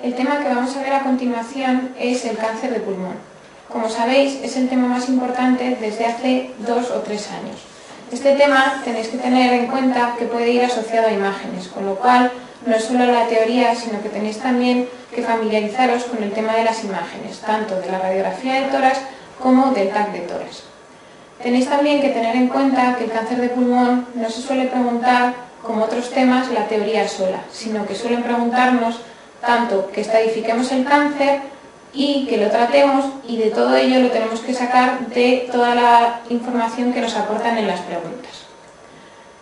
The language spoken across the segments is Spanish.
El tema que vamos a ver a continuación es el cáncer de pulmón. Como sabéis, es el tema más importante desde hace 2 o 3 años. Este tema tenéis que tener en cuenta que puede ir asociado a imágenes, con lo cual no es solo la teoría, sino que tenéis también que familiarizaros con el tema de las imágenes, tanto de la radiografía de tórax como del TAC de tórax. Tenéis también que tener en cuenta que el cáncer de pulmón no se suele preguntar, como otros temas, la teoría sola, sino que suelen preguntarnos tanto que estadifiquemos el cáncer y que lo tratemos, y de todo ello lo tenemos que sacar de toda la información que nos aportan en las preguntas.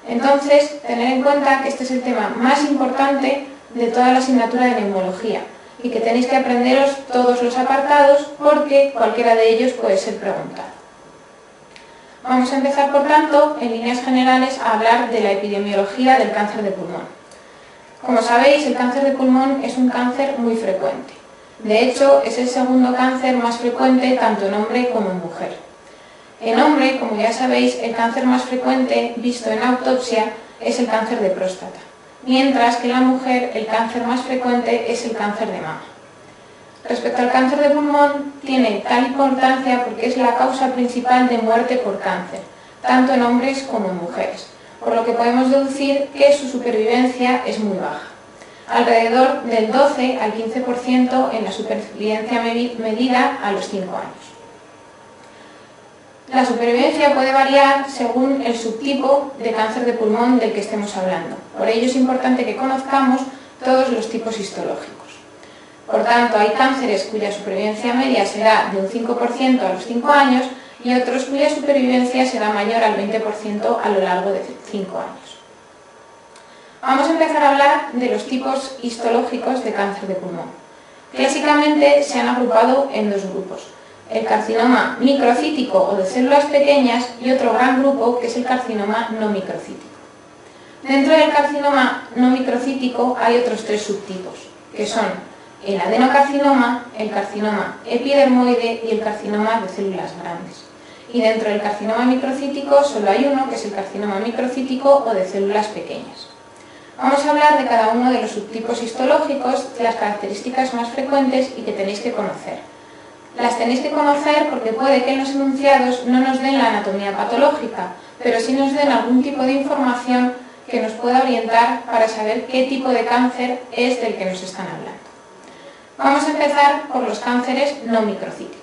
Entonces, tener en cuenta que este es el tema más importante de toda la asignatura de neumología y que tenéis que aprenderos todos los apartados porque cualquiera de ellos puede ser preguntado. Vamos a empezar, por tanto, en líneas generales a hablar de la epidemiología del cáncer de pulmón. Como sabéis, el cáncer de pulmón es un cáncer muy frecuente. De hecho, es el segundo cáncer más frecuente tanto en hombre como en mujer. En hombre, como ya sabéis, el cáncer más frecuente visto en autopsia es el cáncer de próstata, mientras que en la mujer el cáncer más frecuente es el cáncer de mama. Respecto al cáncer de pulmón, tiene tal importancia porque es la causa principal de muerte por cáncer, tanto en hombres como en mujeres, por lo que podemos deducir que su supervivencia es muy baja, alrededor del 12 al 15% en la supervivencia medida a los 5 años. La supervivencia puede variar según el subtipo de cáncer de pulmón del que estemos hablando. Por ello es importante que conozcamos todos los tipos histológicos. Por tanto, hay cánceres cuya supervivencia media será de un 5% a los 5 años y otros cuya supervivencia será mayor al 20% a lo largo de 5 años. Vamos a empezar a hablar de los tipos histológicos de cáncer de pulmón. Clásicamente se han agrupado en 2 grupos: el carcinoma microcítico o de células pequeñas y otro gran grupo que es el carcinoma no microcítico. Dentro del carcinoma no microcítico hay otros 3 subtipos, que son el adenocarcinoma, el carcinoma epidermoide y el carcinoma de células grandes. Y dentro del carcinoma microcítico solo hay uno, que es el carcinoma microcítico o de células pequeñas. Vamos a hablar de cada uno de los subtipos histológicos, de las características más frecuentes y que tenéis que conocer. Las tenéis que conocer porque puede que en los enunciados no nos den la anatomía patológica, pero sí nos den algún tipo de información que nos pueda orientar para saber qué tipo de cáncer es del que nos están hablando. Vamos a empezar por los cánceres no microcíticos.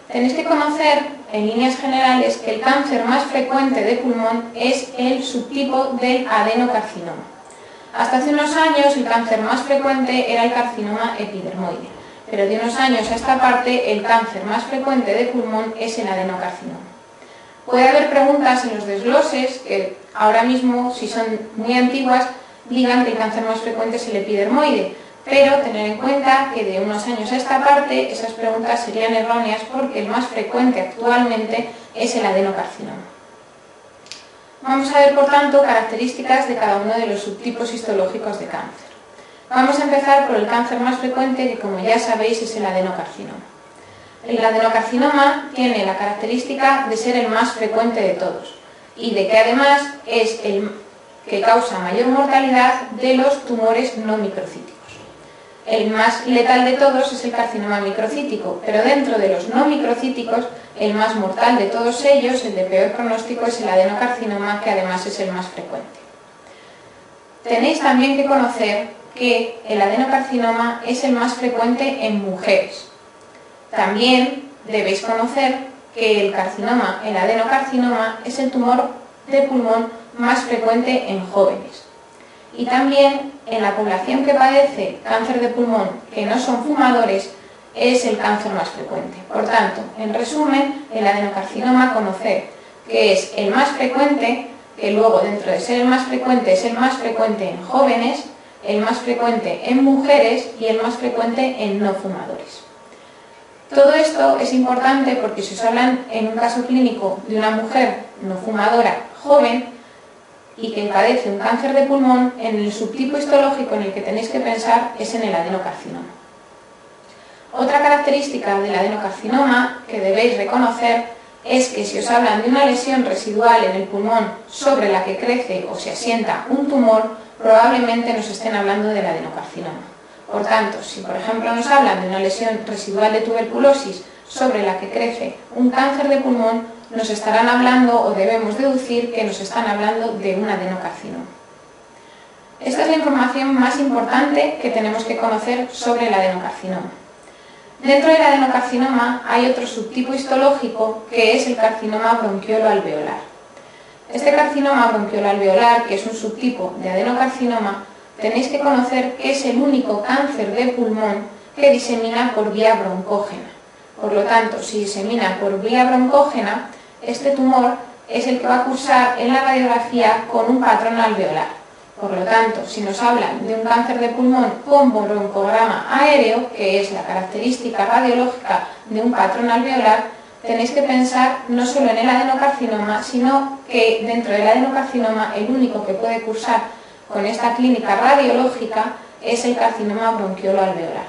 Tenéis que conocer, en líneas generales, que el cáncer más frecuente de pulmón es el subtipo del adenocarcinoma. Hasta hace unos años el cáncer más frecuente era el carcinoma epidermoide, pero de unos años a esta parte el cáncer más frecuente de pulmón es el adenocarcinoma. Puede haber preguntas en los desgloses que ahora mismo, si son muy antiguas, digan que el cáncer más frecuente es el epidermoide, pero tener en cuenta que de unos años a esta parte esas preguntas serían erróneas porque el más frecuente actualmente es el adenocarcinoma. Vamos a ver, por tanto, características de cada uno de los subtipos histológicos de cáncer. Vamos a empezar por el cáncer más frecuente, que como ya sabéis es el adenocarcinoma. El adenocarcinoma tiene la característica de ser el más frecuente de todos y de que además es el que causa mayor mortalidad de los tumores no microcíticos. El más letal de todos es el carcinoma microcítico, pero dentro de los no microcíticos, el más mortal de todos ellos, el de peor pronóstico, es el adenocarcinoma, que además es el más frecuente. Tenéis también que conocer que el adenocarcinoma es el más frecuente en mujeres. También debéis conocer que el adenocarcinoma es el tumor de pulmón más frecuente en jóvenes. Y también en la población que padece cáncer de pulmón que no son fumadores es el cáncer más frecuente. Por tanto, en resumen, el adenocarcinoma, conocer que es el más frecuente, que luego dentro de ser el más frecuente es el más frecuente en jóvenes, el más frecuente en mujeres y el más frecuente en no fumadores. Todo esto es importante porque si os hablan en un caso clínico de una mujer no fumadora joven y que padece un cáncer de pulmón, en el subtipo histológico en el que tenéis que pensar es en el adenocarcinoma. Otra característica del adenocarcinoma que debéis reconocer es que si os hablan de una lesión residual en el pulmón sobre la que crece o se asienta un tumor, probablemente nos estén hablando del adenocarcinoma. Por tanto, si por ejemplo nos hablan de una lesión residual de tuberculosis sobre la que crece un cáncer de pulmón, nos estarán hablando o debemos deducir que nos están hablando de un adenocarcinoma. Esta es la información más importante que tenemos que conocer sobre el adenocarcinoma. Dentro del adenocarcinoma hay otro subtipo histológico que es el carcinoma bronquiolo-alveolar. Este carcinoma bronquiolo-alveolar, que es un subtipo de adenocarcinoma, tenéis que conocer que es el único cáncer de pulmón que disemina por vía broncógena. Por lo tanto, si disemina por vía broncógena, este tumor es el que va a cursar en la radiografía con un patrón alveolar. Por lo tanto, si nos hablan de un cáncer de pulmón con broncograma aéreo, que es la característica radiológica de un patrón alveolar, tenéis que pensar no solo en el adenocarcinoma, sino que dentro del adenocarcinoma el único que puede cursar con esta clínica radiológica es el carcinoma bronquiolo-alveolar.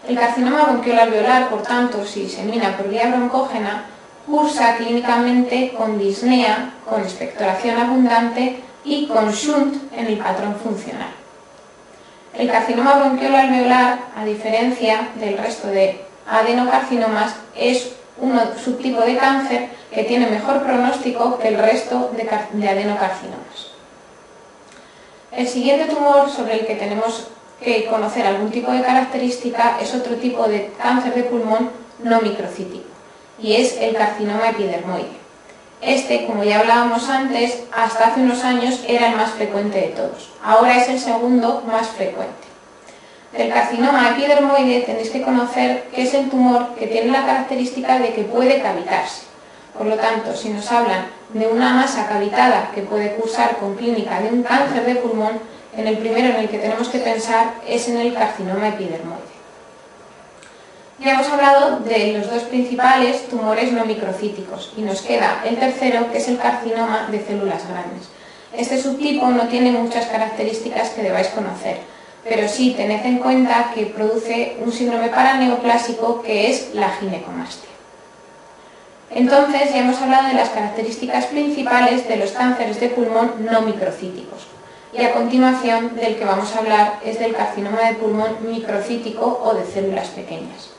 El carcinoma bronquiolo-alveolar, por tanto, si disemina por vía broncógena, cursa clínicamente con disnea, con expectoración abundante y con shunt en el patrón funcional. El carcinoma bronquiolo-alveolar, a diferencia del resto de adenocarcinomas, es un subtipo de cáncer que tiene mejor pronóstico que el resto de adenocarcinomas. El siguiente tumor sobre el que tenemos que conocer algún tipo de característica es otro tipo de cáncer de pulmón no microcítico, y es el carcinoma epidermoide. Este, como ya hablábamos antes, hasta hace unos años era el más frecuente de todos. Ahora es el segundo más frecuente. Del carcinoma epidermoide tenéis que conocer que es el tumor que tiene la característica de que puede cavitarse. Por lo tanto, si nos hablan de una masa cavitada que puede cursar con clínica de un cáncer de pulmón, en el primero en el que tenemos que pensar es en el carcinoma epidermoide. Ya hemos hablado de los dos principales tumores no microcíticos y nos queda el tercero, que es el carcinoma de células grandes. Este subtipo no tiene muchas características que debáis conocer, pero sí tened en cuenta que produce un síndrome paraneoplásico que es la ginecomastia. Entonces ya hemos hablado de las características principales de los cánceres de pulmón no microcíticos. Y a continuación del que vamos a hablar es del carcinoma de pulmón microcítico o de células pequeñas.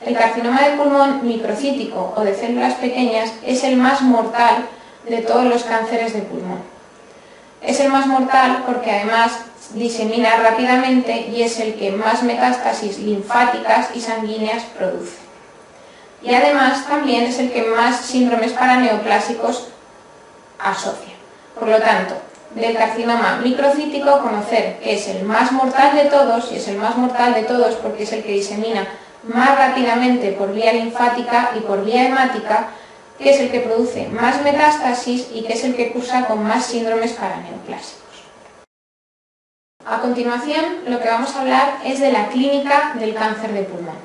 El carcinoma de pulmón microcítico o de células pequeñas es el más mortal de todos los cánceres de pulmón. Es el más mortal porque además disemina rápidamente y es el que más metástasis linfáticas y sanguíneas produce. Y además también es el que más síndromes paraneoplásicos asocia. Por lo tanto, del carcinoma microcítico conocer que es el más mortal de todos, y es el más mortal de todos porque es el que disemina más rápidamente por vía linfática y por vía hemática, que es el que produce más metástasis y que es el que cursa con más síndromes paraneoplásicos. A continuación, lo que vamos a hablar es de la clínica del cáncer de pulmón.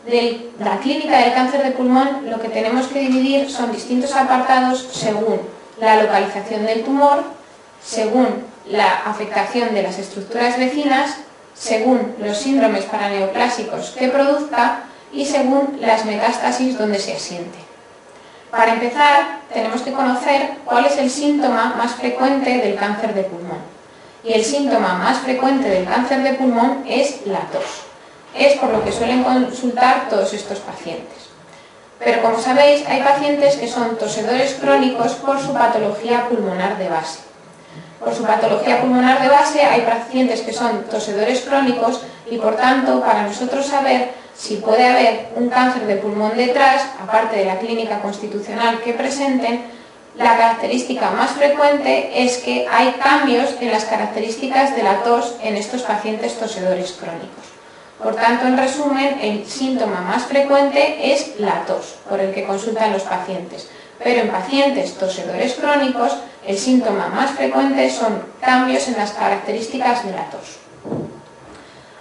De la clínica del cáncer de pulmón lo que tenemos que dividir son distintos apartados según la localización del tumor, según la afectación de las estructuras vecinas, según los síndromes paraneoplásicos que produzca y según las metástasis donde se asiente. Para empezar, tenemos que conocer cuál es el síntoma más frecuente del cáncer de pulmón. Y el síntoma más frecuente del cáncer de pulmón es la tos. Es por lo que suelen consultar todos estos pacientes. Pero como sabéis, hay pacientes que son tosedores crónicos por su patología pulmonar de base. Por su patología pulmonar de base hay pacientes que son tosedores crónicos y por tanto para nosotros saber si puede haber un cáncer de pulmón detrás, aparte de la clínica constitucional que presenten, la característica más frecuente es que hay cambios en las características de la tos en estos pacientes tosedores crónicos. Por tanto, en resumen, el síntoma más frecuente es la tos, por el que consultan los pacientes. Pero en pacientes tosedores crónicos, el síntoma más frecuente son cambios en las características de la tos.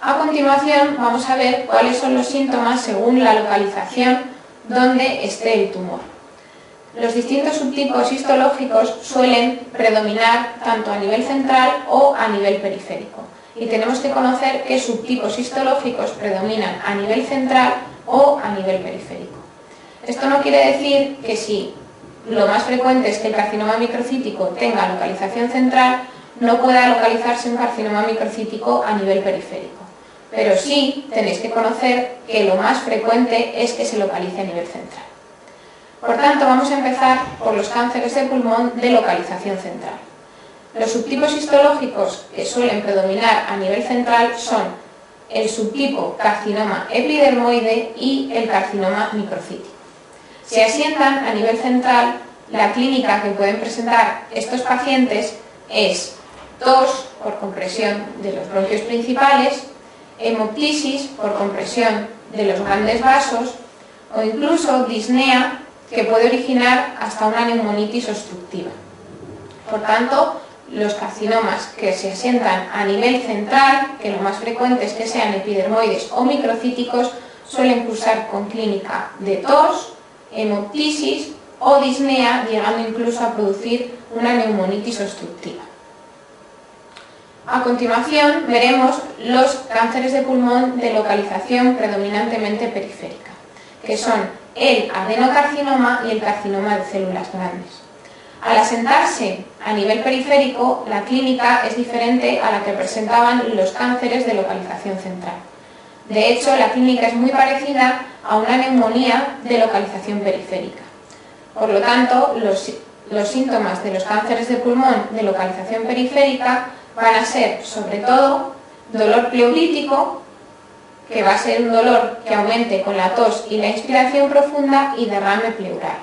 A continuación, vamos a ver cuáles son los síntomas según la localización donde esté el tumor. Los distintos subtipos histológicos suelen predominar tanto a nivel central o a nivel periférico. Y tenemos que conocer qué subtipos histológicos predominan a nivel central o a nivel periférico. Esto no quiere decir que si lo más frecuente es que el carcinoma microcítico tenga localización central, no pueda localizarse un carcinoma microcítico a nivel periférico, pero sí tenéis que conocer que lo más frecuente es que se localice a nivel central. Por tanto, vamos a empezar por los cánceres de pulmón de localización central. Los subtipos histológicos que suelen predominar a nivel central son el subtipo carcinoma epidermoide y el carcinoma microcítico. Si asientan a nivel central, la clínica que pueden presentar estos pacientes es tos por compresión de los bronquios principales, hemoptisis por compresión de los grandes vasos o incluso disnea que puede originar hasta una neumonitis obstructiva. Por tanto, los carcinomas que se asientan a nivel central, que lo más frecuente es que sean epidermoides o microcíticos, suelen cursar con clínica de tos, hemoptisis o disnea, llegando incluso a producir una neumonitis obstructiva. A continuación veremos los cánceres de pulmón de localización predominantemente periférica, que son el adenocarcinoma y el carcinoma de células grandes. Al asentarse a nivel periférico, la clínica es diferente a la que presentaban los cánceres de localización central. De hecho, la clínica es muy parecida a una neumonía de localización periférica. Por lo tanto, los síntomas de los cánceres de pulmón de localización periférica van a ser, sobre todo, dolor pleurítico, que va a ser un dolor que aumente con la tos y la inspiración profunda, y derrame pleural.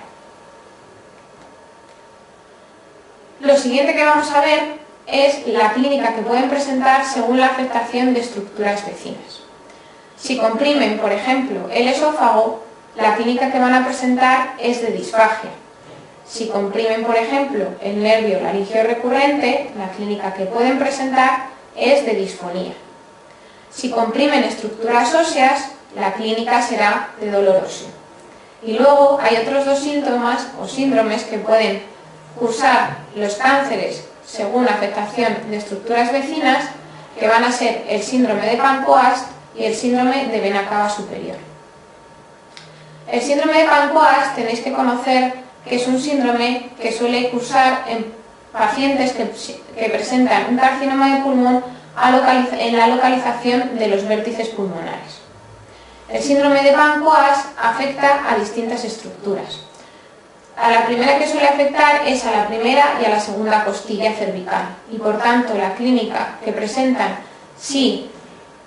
Lo siguiente que vamos a ver es la clínica que pueden presentar según la afectación de estructuras vecinas. Si comprimen, por ejemplo, el esófago, la clínica que van a presentar es de disfagia. Si comprimen, por ejemplo, el nervio laringeo recurrente, la clínica que pueden presentar es de disfonía. Si comprimen estructuras óseas, la clínica será de dolor óseo. Y luego hay otros dos síntomas o síndromes que pueden cursar los cánceres según afectación de estructuras vecinas, que van a ser el síndrome de Pancoast y el síndrome de vena cava superior. El síndrome de Pancoast tenéis que conocer que es un síndrome que suele cursar en pacientes que presentan un carcinoma de pulmón en la localización de los vértices pulmonares. El síndrome de Pancoast afecta a distintas estructuras. A la primera que suele afectar es a la primera y a la segunda costilla cervical, y por tanto la clínica que presentan, si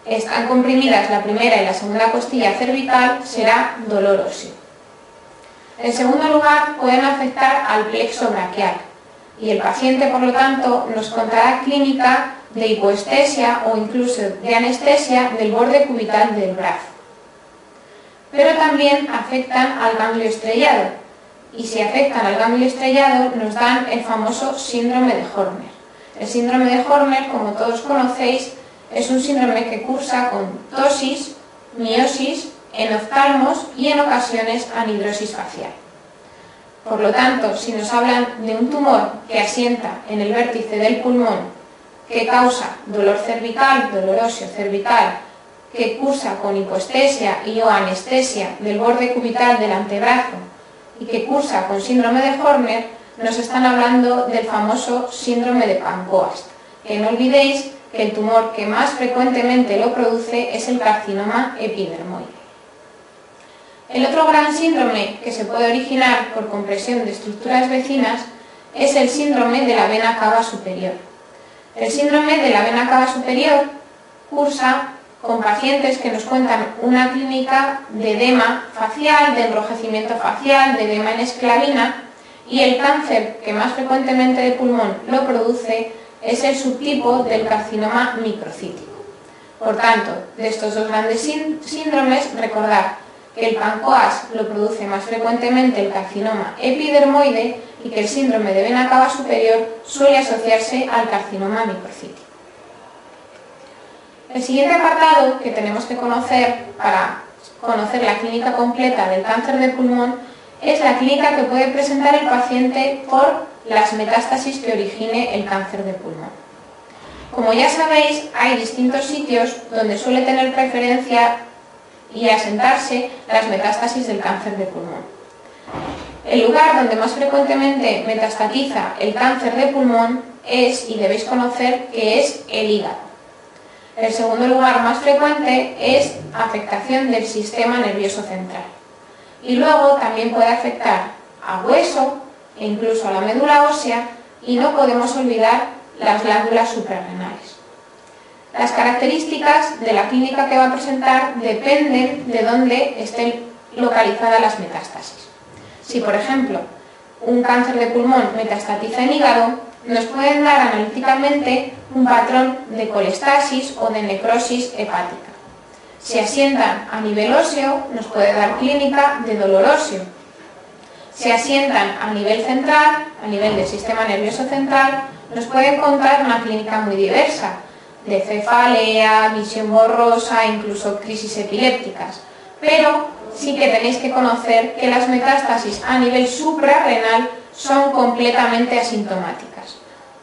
están comprimidas la primera y la segunda costilla cervical, será dolor óseo. En segundo lugar, pueden afectar al plexo braquial, y el paciente, por lo tanto, nos contará clínica de hipoestesia o incluso de anestesia del borde cubital del brazo. Pero también afectan al ganglio estrellado, y si afectan al ganglio estrellado nos dan el famoso síndrome de Horner. El síndrome de Horner, como todos conocéis, es un síndrome que cursa con ptosis, miosis, enoftalmos y en ocasiones anhidrosis facial. Por lo tanto, si nos hablan de un tumor que asienta en el vértice del pulmón, que causa dolor cervical, dolor óseo cervical, que cursa con hipoestesia y o anestesia del borde cubital del antebrazo y que cursa con síndrome de Horner, nos están hablando del famoso síndrome de Pancoast, que no olvidéis que el tumor que más frecuentemente lo produce es el carcinoma epidermoide. El otro gran síndrome que se puede originar por compresión de estructuras vecinas es el síndrome de la vena cava superior. El síndrome de la vena cava superior cursa con pacientes que nos cuentan una clínica de edema facial, de enrojecimiento facial, de edema en esclavina, y el cáncer que más frecuentemente de pulmón lo produce es el subtipo del carcinoma microcítico. Por tanto, de estos dos grandes síndromes, recordad que el Pancoast lo produce más frecuentemente el carcinoma epidermoide y que el síndrome de vena cava superior suele asociarse al carcinoma microcítico. El siguiente apartado que tenemos que conocer para conocer la clínica completa del cáncer de pulmón es la clínica que puede presentar el paciente por las metástasis que origine el cáncer de pulmón. Como ya sabéis, hay distintos sitios donde suele tener preferencia y asentarse las metástasis del cáncer de pulmón. El lugar donde más frecuentemente metastatiza el cáncer de pulmón es, y debéis conocer, que es el hígado. El segundo lugar más frecuente es afectación del sistema nervioso central. Y luego también puede afectar a hueso e incluso a la médula ósea, y no podemos olvidar las glándulas suprarrenales. Las características de la clínica que va a presentar dependen de dónde estén localizadas las metástasis. Si, por ejemplo, un cáncer de pulmón metastatiza en hígado, nos pueden dar analíticamente un patrón de colestasis o de necrosis hepática. Si asientan a nivel óseo, nos puede dar clínica de dolor óseo. Si asientan a nivel central, a nivel del sistema nervioso central, nos pueden contar una clínica muy diversa, de cefalea, visión borrosa, incluso crisis epilépticas. Pero sí que tenéis que conocer que las metástasis a nivel suprarrenal son completamente asintomáticas,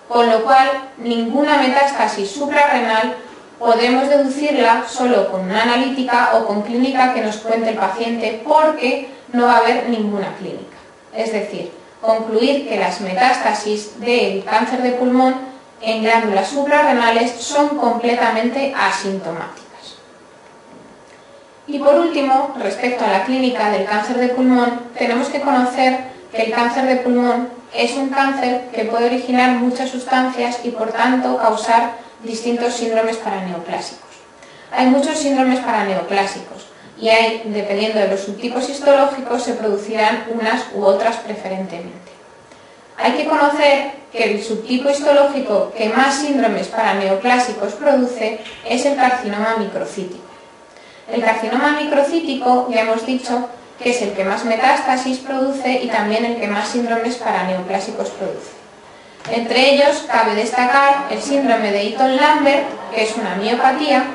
con lo cual ninguna metástasis suprarrenal podemos deducirla solo con una analítica o con clínica que nos cuente el paciente, porque no va a haber ninguna clínica. Es decir, concluir que las metástasis del cáncer de pulmón en glándulas suprarrenales son completamente asintomáticas. Y por último, respecto a la clínica del cáncer de pulmón, tenemos que conocer que el cáncer de pulmón es un cáncer que puede originar muchas sustancias y por tanto causar distintos síndromes paraneoplásicos. Hay muchos síndromes paraneoplásicos y hay, dependiendo de los subtipos histológicos, se producirán unas u otras preferentemente. Hay que conocer que el subtipo histológico que más síndromes paraneoplásicos produce es el carcinoma microcítico. El carcinoma microcítico, ya hemos dicho, que es el que más metástasis produce y también el que más síndromes paraneoplásicos produce. Entre ellos cabe destacar el síndrome de Eaton-Lambert, que es una miopatía,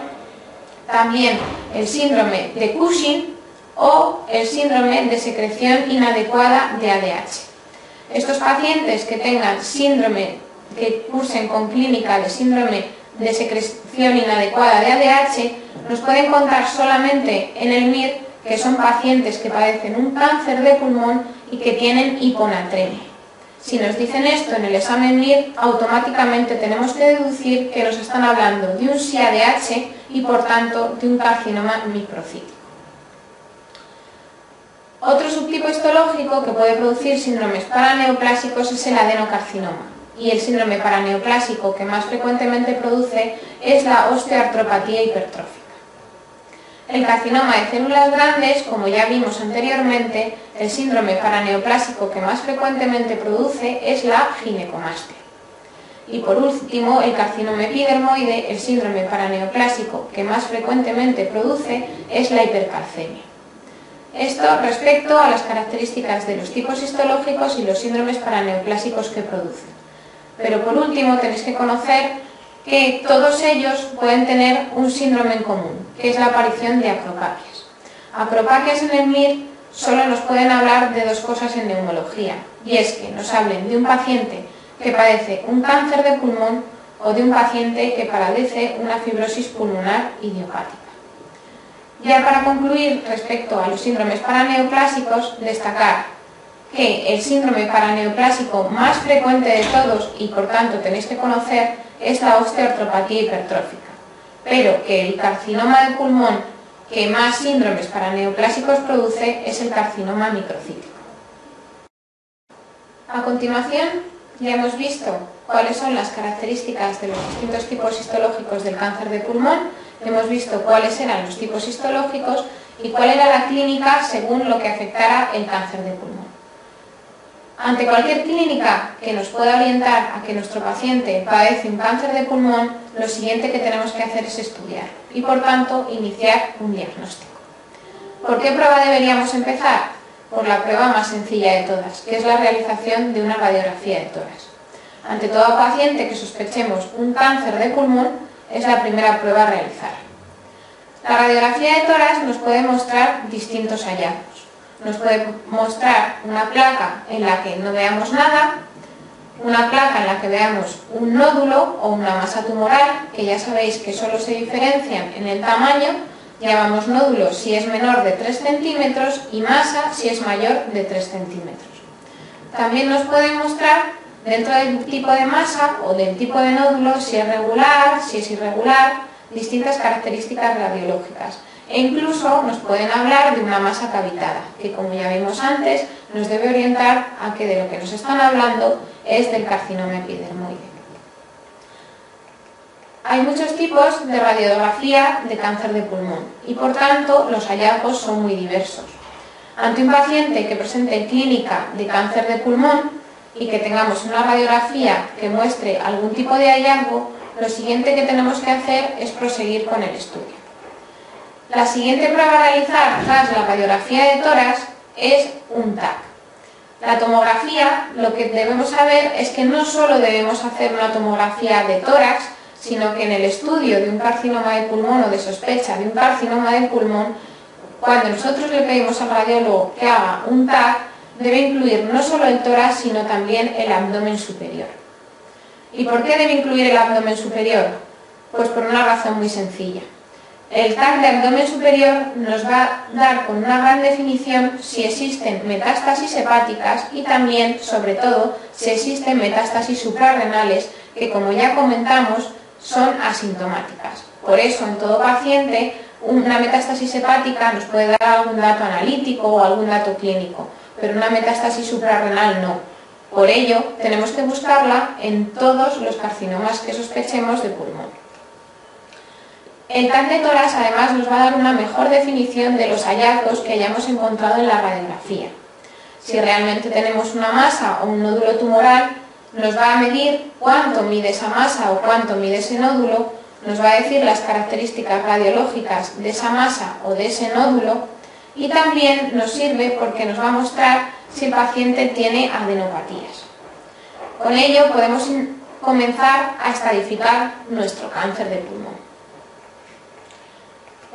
también el síndrome de Cushing o el síndrome de secreción inadecuada de ADH. Estos pacientes que tengan síndrome, que cursen con clínica de síndrome de secreción inadecuada de ADH, nos pueden contar solamente en el MIR que son pacientes que padecen un cáncer de pulmón y que tienen hiponatremia. Si nos dicen esto en el examen MIR, automáticamente tenemos que deducir que nos están hablando de un SIADH y por tanto de un carcinoma microcítico. Otro subtipo histológico que puede producir síndromes paraneoplásicos es el adenocarcinoma, y el síndrome paraneoplásico que más frecuentemente produce es la osteoartropatía hipertrófica. El carcinoma de células grandes, como ya vimos anteriormente, el síndrome paraneoplásico que más frecuentemente produce es la ginecomastia. Y por último, el carcinoma epidermoide, el síndrome paraneoplásico que más frecuentemente produce es la hipercalcemia. Esto respecto a las características de los tipos histológicos y los síndromes paraneoplásicos que producen. Pero por último tenéis que conocer que todos ellos pueden tener un síndrome en común, que es la aparición de acropaquias. Acropaquias en el MIR solo nos pueden hablar de dos cosas en neumología, y es que nos hablen de un paciente que padece un cáncer de pulmón o de un paciente que padece una fibrosis pulmonar idiopática. Ya para concluir, respecto a los síndromes paraneoplásicos, destacar que el síndrome paraneoplásico más frecuente de todos, y por tanto tenéis que conocer, es la osteoartropatía hipertrófica, pero que el carcinoma de pulmón que más síndromes paraneoplásicos produce es el carcinoma microcítico. A continuación, ya hemos visto cuáles son las características de los distintos tipos histológicos del cáncer de pulmón, hemos visto cuáles eran los tipos histológicos y cuál era la clínica según lo que afectara el cáncer de pulmón. Ante cualquier clínica que nos pueda orientar a que nuestro paciente padece un cáncer de pulmón, lo siguiente que tenemos que hacer es estudiar y, por tanto, iniciar un diagnóstico. ¿Por qué prueba deberíamos empezar? Por la prueba más sencilla de todas, que es la realización de una radiografía de tórax. Ante todo paciente que sospechemos un cáncer de pulmón, es la primera prueba a realizar. La radiografía de tórax nos puede mostrar distintos hallazgos. Nos puede mostrar una placa en la que no veamos nada, una placa en la que veamos un nódulo o una masa tumoral, que ya sabéis que solo se diferencian en el tamaño. Llamamos nódulo si es menor de 3 centímetros y masa si es mayor de 3 centímetros. También nos puede mostrar dentro del tipo de masa o del tipo de nódulo, si es regular, si es irregular, distintas características radiológicas. E incluso nos pueden hablar de una masa cavitada, que como ya vimos antes, nos debe orientar a que de lo que nos están hablando es del carcinoma epidermoide. Hay muchos tipos de radiografía de cáncer de pulmón y por tanto los hallazgos son muy diversos. Ante un paciente que presente clínica de cáncer de pulmón y que tengamos una radiografía que muestre algún tipo de hallazgo, lo siguiente que tenemos que hacer es proseguir con el estudio. La siguiente prueba a realizar tras la radiografía de tórax es un TAC. La tomografía, lo que debemos saber es que no solo debemos hacer una tomografía de tórax, sino que en el estudio de un carcinoma de pulmón o de sospecha de un carcinoma de pulmón, cuando nosotros le pedimos al radiólogo que haga un TAC, debe incluir no solo el tórax, sino también el abdomen superior. ¿Y por qué debe incluir el abdomen superior? Pues por una razón muy sencilla. El TAC de abdomen superior nos va a dar con una gran definición si existen metástasis hepáticas y también, sobre todo, si existen metástasis suprarrenales, que como ya comentamos, son asintomáticas. Por eso, en todo paciente, una metástasis hepática nos puede dar algún dato analítico o algún dato clínico, pero una metástasis suprarrenal no. Por ello, tenemos que buscarla en todos los carcinomas que sospechemos de pulmón. El TAC de tórax además nos va a dar una mejor definición de los hallazgos que hayamos encontrado en la radiografía. Si realmente tenemos una masa o un nódulo tumoral, nos va a medir cuánto mide esa masa o cuánto mide ese nódulo, nos va a decir las características radiológicas de esa masa o de ese nódulo y también nos sirve porque nos va a mostrar si el paciente tiene adenopatías. Con ello podemos comenzar a estadificar nuestro cáncer de pulmón.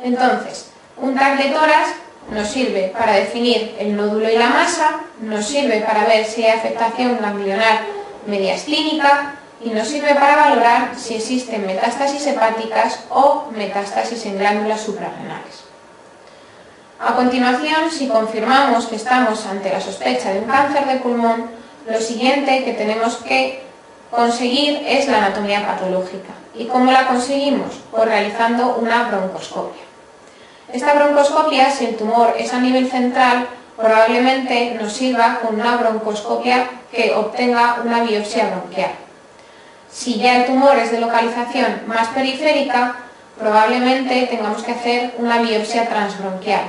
Entonces, un TAC de tórax nos sirve para definir el nódulo y la masa, nos sirve para ver si hay afectación ganglionar mediastínica y nos sirve para valorar si existen metástasis hepáticas o metástasis en glándulas suprarrenales. A continuación, si confirmamos que estamos ante la sospecha de un cáncer de pulmón, lo siguiente que tenemos que conseguir es la anatomía patológica. ¿Y cómo la conseguimos? Pues realizando una broncoscopia. Esta broncoscopia, si el tumor es a nivel central, probablemente nos sirva con una broncoscopia que obtenga una biopsia bronquial. Si ya el tumor es de localización más periférica, probablemente tengamos que hacer una biopsia transbronquial.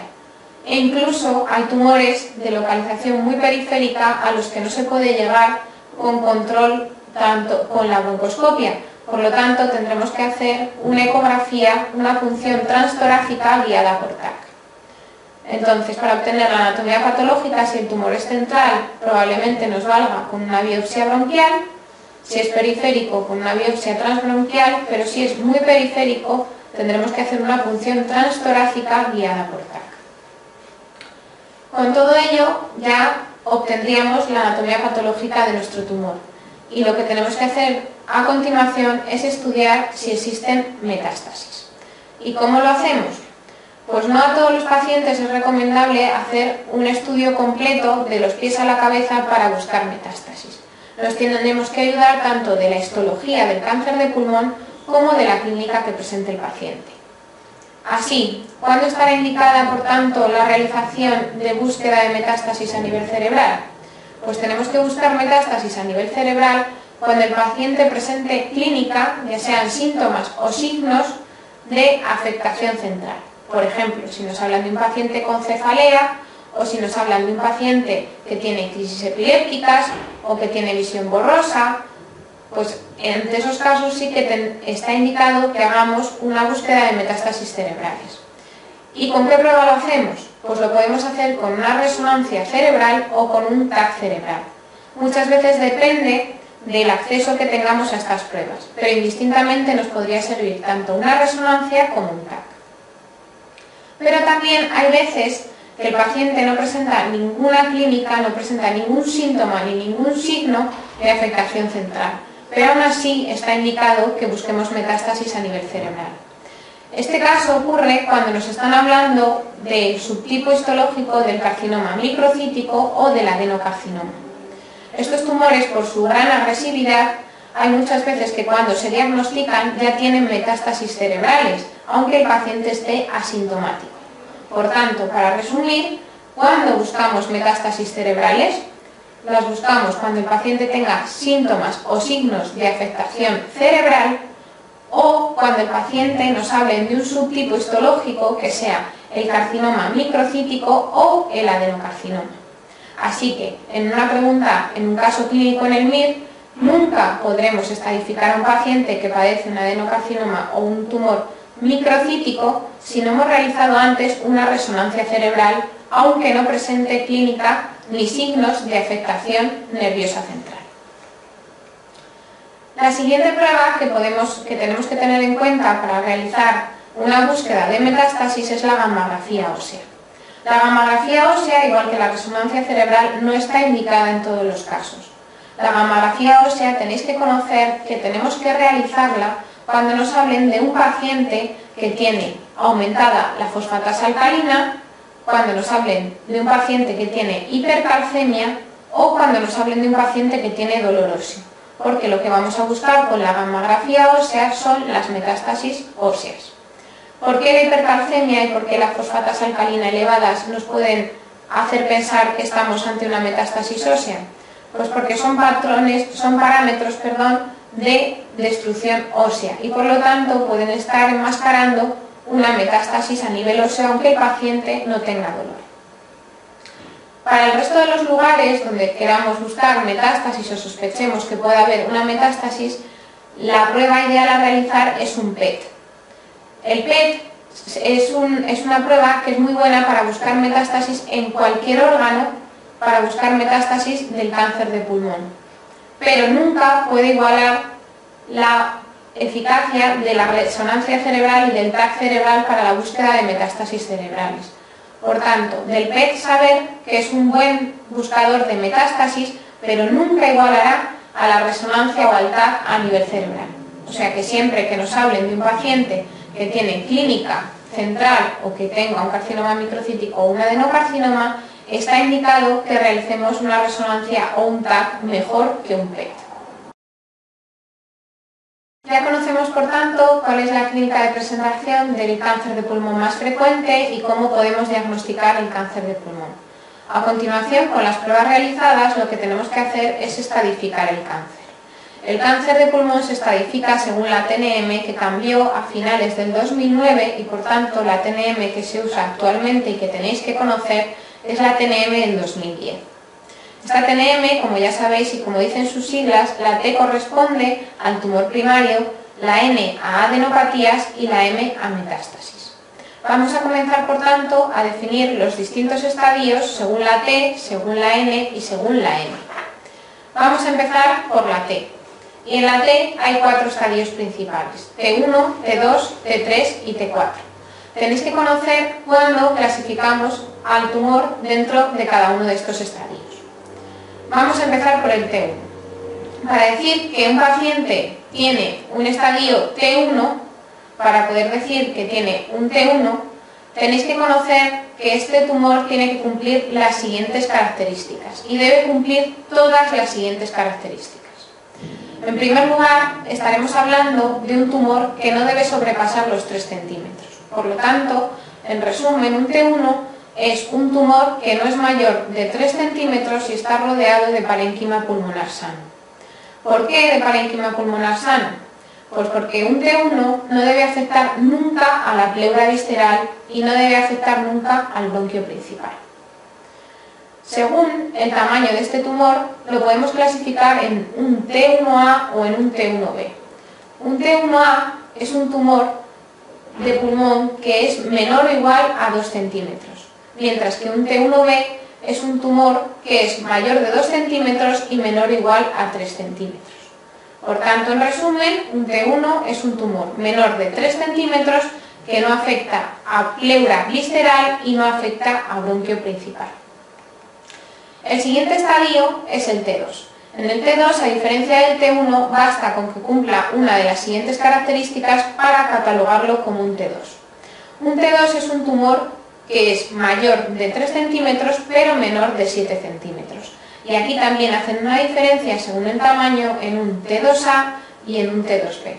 E incluso hay tumores de localización muy periférica a los que no se puede llegar con control tanto con la broncoscopia. Por lo tanto, tendremos que hacer una ecografía, una punción transtorácica guiada por TAC. Entonces, para obtener la anatomía patológica, si el tumor es central, probablemente nos valga con una biopsia bronquial, si es periférico, con una biopsia transbronquial, pero si es muy periférico, tendremos que hacer una punción transtorácica guiada por TAC. Con todo ello, ya obtendríamos la anatomía patológica de nuestro tumor. Y lo que tenemos que hacer a continuación es estudiar si existen metástasis. ¿Y cómo lo hacemos? Pues no a todos los pacientes es recomendable hacer un estudio completo de los pies a la cabeza para buscar metástasis. Nos tendremos que ayudar tanto de la histología del cáncer de pulmón como de la clínica que presente el paciente. Así, ¿cuándo estará indicada, por tanto, la realización de búsqueda de metástasis a nivel cerebral? Pues tenemos que buscar metástasis a nivel cerebral cuando el paciente presente clínica, ya sean síntomas o signos de afectación central. Por ejemplo, si nos hablan de un paciente con cefalea o si nos hablan de un paciente que tiene crisis epilépticas o que tiene visión borrosa, pues en esos casos sí que está indicado que hagamos una búsqueda de metástasis cerebrales. ¿Y con qué prueba lo hacemos? Pues lo podemos hacer con una resonancia cerebral o con un TAC cerebral. Muchas veces depende del acceso que tengamos a estas pruebas, pero indistintamente nos podría servir tanto una resonancia como un TAC. Pero también hay veces que el paciente no presenta ninguna clínica, no presenta ningún síntoma ni ningún signo de afectación central, pero aún así está indicado que busquemos metástasis a nivel cerebral. Este caso ocurre cuando nos están hablando del subtipo histológico del carcinoma microcítico o del adenocarcinoma. Estos tumores, por su gran agresividad, hay muchas veces que cuando se diagnostican ya tienen metástasis cerebrales, aunque el paciente esté asintomático. Por tanto, para resumir, cuando buscamos metástasis cerebrales, las buscamos cuando el paciente tenga síntomas o signos de afectación cerebral o cuando el paciente nos hable de un subtipo histológico que sea el carcinoma microcítico o el adenocarcinoma. Así que, en una pregunta, en un caso clínico en el MIR, nunca podremos estadificar a un paciente que padece un adenocarcinoma o un tumor microcítico si no hemos realizado antes una resonancia cerebral, aunque no presente clínica ni signos de afectación nerviosa central. La siguiente prueba que tenemos que tener en cuenta para realizar una búsqueda de metástasis es la gammagrafía ósea. La gammagrafía ósea, igual que la resonancia cerebral, no está indicada en todos los casos. La gammagrafía ósea tenéis que conocer que tenemos que realizarla cuando nos hablen de un paciente que tiene aumentada la fosfatasa alcalina, cuando nos hablen de un paciente que tiene hipercalcemia o cuando nos hablen de un paciente que tiene dolor óseo, porque lo que vamos a buscar con la gammagrafía ósea son las metástasis óseas. ¿Por qué la hipercalcemia y por qué la fosfatasa alcalina elevadas nos pueden hacer pensar que estamos ante una metástasis ósea? Pues porque son parámetros de destrucción ósea y por lo tanto pueden estar enmascarando una metástasis a nivel óseo aunque el paciente no tenga dolor. Para el resto de los lugares donde queramos buscar metástasis o sospechemos que pueda haber una metástasis, la prueba ideal a realizar es un PET. El PET es una prueba que es muy buena para buscar metástasis en cualquier órgano, para buscar metástasis del cáncer de pulmón, pero nunca puede igualar la eficacia de la resonancia cerebral y del TAC cerebral para la búsqueda de metástasis cerebrales. Por tanto, del PET saber que es un buen buscador de metástasis, pero nunca igualará a la resonancia o al TAC a nivel cerebral. O sea que siempre que nos hablen de un paciente que tiene clínica central o que tenga un carcinoma microcítico o un adenocarcinoma, está indicado que realicemos una resonancia o un TAC mejor que un PET. Ya conocemos, por tanto, cuál es la clínica de presentación del cáncer de pulmón más frecuente y cómo podemos diagnosticar el cáncer de pulmón. A continuación, con las pruebas realizadas, lo que tenemos que hacer es estadificar el cáncer. El cáncer de pulmón se estadifica según la TNM, que cambió a finales del 2009 y, por tanto, la TNM que se usa actualmente y que tenéis que conocer es la TNM del 2010. Esta TNM, como ya sabéis y como dicen sus siglas, la T corresponde al tumor primario, la N a adenopatías y la M a metástasis. Vamos a comenzar, por tanto, a definir los distintos estadios según la T, según la N y según la M. Vamos a empezar por la T. Y en la T hay 4 estadios principales: T1, T2, T3 y T4. Tenéis que conocer cuándo clasificamos al tumor dentro de cada uno de estos estadios. Vamos a empezar por el T1. Para decir que un paciente tiene un estadio T1, para poder decir que tiene un T1, tenéis que conocer que este tumor tiene que cumplir las siguientes características y debe cumplir todas las siguientes características. En primer lugar, estaremos hablando de un tumor que no debe sobrepasar los 3 centímetros. Por lo tanto, en resumen, un T1 es un tumor que no es mayor de 3 centímetros y está rodeado de parénquima pulmonar sano. ¿Por qué de parénquima pulmonar sano? Pues porque un T1 no debe afectar nunca a la pleura visceral y no debe afectar nunca al bronquio principal. Según el tamaño de este tumor, lo podemos clasificar en un T1A o en un T1B. Un T1A es un tumor de pulmón que es menor o igual a 2 centímetros, mientras que un T1B es un tumor que es mayor de 2 centímetros y menor o igual a 3 centímetros. Por tanto, en resumen, un T1 es un tumor menor de 3 centímetros que no afecta a pleura visceral y no afecta a bronquio principal. El siguiente estadio es el T2. En el T2, a diferencia del T1, basta con que cumpla una de las siguientes características para catalogarlo como un T2. Un T2 es un tumor que es mayor de 3 centímetros pero menor de 7 centímetros. y aquí también hacen una diferencia según el tamaño en un T2A y en un T2B.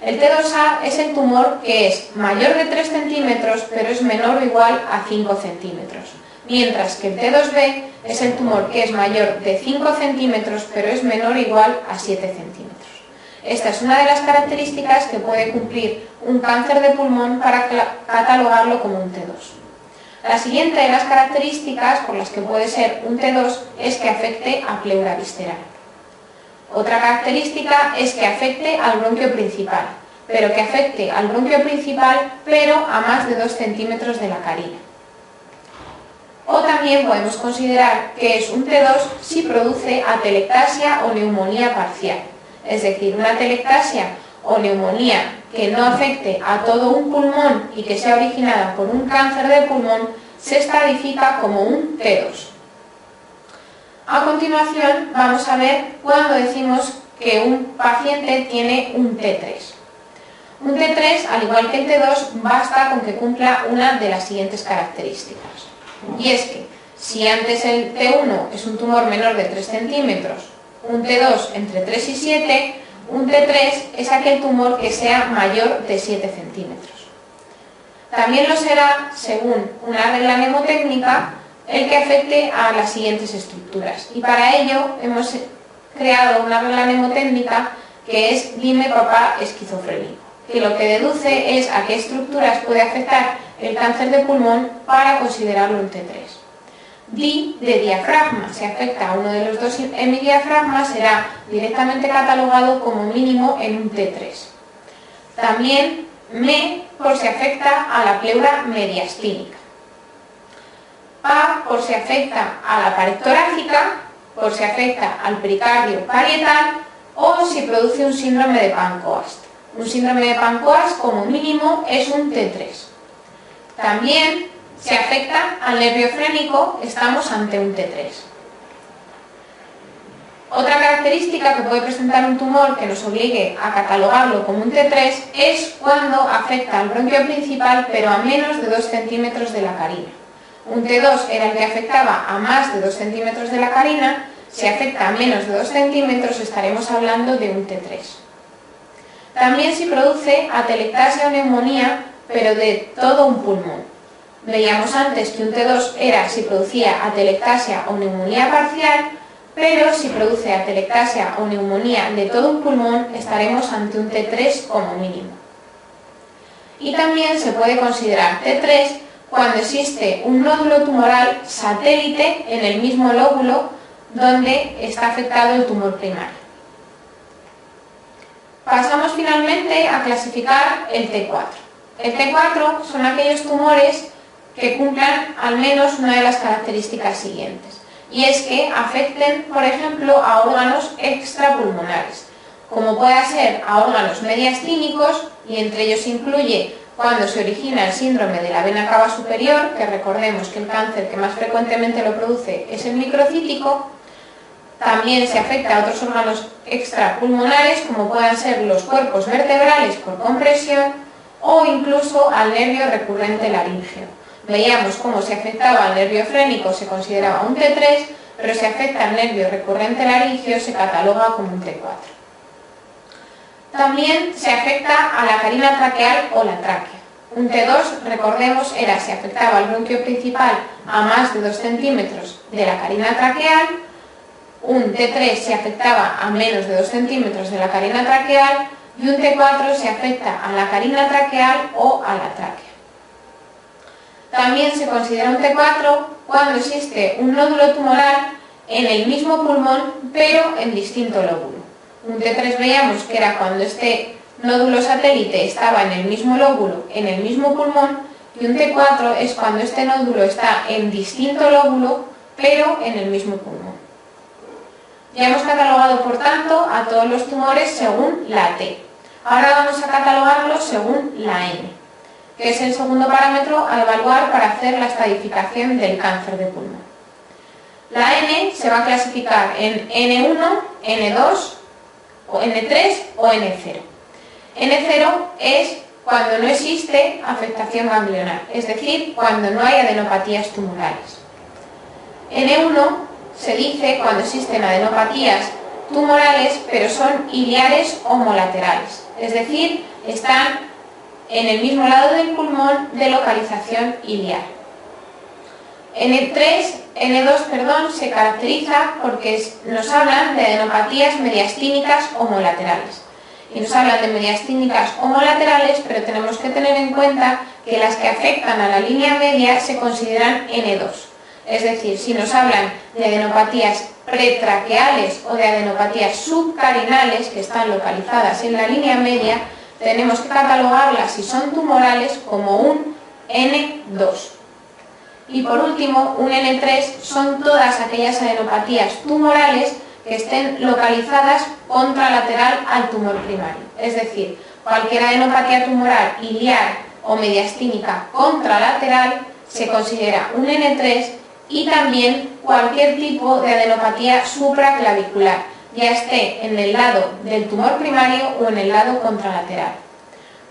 El T2A es el tumor que es mayor de 3 centímetros pero es menor o igual a 5 centímetros, mientras que el T2B es el tumor que es mayor de 5 centímetros pero es menor o igual a 7 centímetros. Esta es una de las características que puede cumplir un cáncer de pulmón para catalogarlo como un T2. La siguiente de las características por las que puede ser un T2 es que afecte a pleura visceral. Otra característica es que afecte al bronquio principal, pero que afecte al bronquio principal pero a más de 2 centímetros de la carina. O también podemos considerar que es un T2 si produce atelectasia o neumonía parcial, es decir, una atelectasia o neumonía que no afecte a todo un pulmón y que sea originada por un cáncer de pulmón se estadifica como un T2. A continuación vamos a ver cuándo decimos que un paciente tiene un T3. Un T3, al igual que el T2, basta con que cumpla una de las siguientes características. Y es que si antes el T1 es un tumor menor de 3 centímetros, un T2 entre 3 y 7, un T3 es aquel tumor que sea mayor de 7 centímetros. También lo será, según una regla mnemotécnica, el que afecte a las siguientes estructuras. Y para ello hemos creado una regla mnemotécnica que es dime papá esquizofrénico, que lo que deduce es a qué estructuras puede afectar el cáncer de pulmón para considerarlo un T3. Di de diafragma, si afecta a uno de los dos hemidiafragmas será directamente catalogado como mínimo en un T3. También me por si afecta a la pleura mediastínica. Pa por si afecta a la pared torácica, por si afecta al pericardio parietal o si produce un síndrome de Pancoast. Un síndrome de Pancoast como mínimo es un T3. También si afecta al nervio frénico estamos ante un T3. Otra característica que puede presentar un tumor que nos obligue a catalogarlo como un T3 es cuando afecta al bronquio principal pero a menos de 2 centímetros de la carina. Un T2 era el que afectaba a más de 2 centímetros de la carina, si afecta a menos de 2 centímetros estaremos hablando de un T3. También si produce atelectasia o neumonía pero de todo un pulmón. Veíamos antes que un T2 era si producía atelectasia o neumonía parcial, pero si produce atelectasia o neumonía de todo un pulmón estaremos ante un T3 como mínimo. Y también se puede considerar T3 cuando existe un nódulo tumoral satélite en el mismo lóbulo donde está afectado el tumor primario. Pasamos finalmente a clasificar el T4. El T4 son aquellos tumores que cumplan al menos una de las características siguientes, y es que afecten, por ejemplo, a órganos extrapulmonares, como pueda ser a órganos mediastínicos, y entre ellos incluye cuando se origina el síndrome de la vena cava superior, que recordemos que el cáncer que más frecuentemente lo produce es el microcítico. También se afecta a otros órganos extrapulmonares, como puedan ser los cuerpos vertebrales por compresión, o incluso al nervio recurrente laríngeo. Veíamos cómo si afectaba al nervio frénico se consideraba un T3, pero si afecta al nervio recurrente laríngeo se cataloga como un T4. También se afecta a la carina traqueal o la tráquea. Un T2, recordemos, era si afectaba al bronquio principal a más de 2 centímetros de la carina traqueal. Un T3 si afectaba a menos de 2 centímetros de la carina traqueal y un T4 si afecta a la carina traqueal o a la tráquea. También se considera un T4 cuando existe un nódulo tumoral en el mismo pulmón pero en distinto lóbulo. Un T3 veíamos que era cuando este nódulo satélite estaba en el mismo lóbulo, en el mismo pulmón, y un T4 es cuando este nódulo está en distinto lóbulo pero en el mismo pulmón. Ya hemos catalogado, por tanto, a todos los tumores según la T. Ahora vamos a catalogarlos según la N, que es el segundo parámetro a evaluar para hacer la estadificación del cáncer de pulmón. La N se va a clasificar en N1, N2, o N3 o N0. N0 es cuando no existe afectación ganglionar, es decir, cuando no hay adenopatías tumorales. N1 se dice cuando existen adenopatías tumorales, pero son iliares homolaterales, es decir, están en el mismo lado del pulmón de localización iliar. N2 se caracteriza porque nos hablan de adenopatías mediastínicas homolaterales. Y nos hablan de mediastínicas homolaterales, pero tenemos que tener en cuenta que las que afectan a la línea media se consideran N2. Es decir, si nos hablan de adenopatías pretraqueales o de adenopatías subcarinales que están localizadas en la línea media, tenemos que catalogarlas, si son tumorales, como un N2. Y por último, un N3 son todas aquellas adenopatías tumorales que estén localizadas contralateral al tumor primario. Es decir, cualquier adenopatía tumoral iliar o mediastínica contralateral se considera un N3, y también cualquier tipo de adenopatía supraclavicular, ya esté en el lado del tumor primario o en el lado contralateral.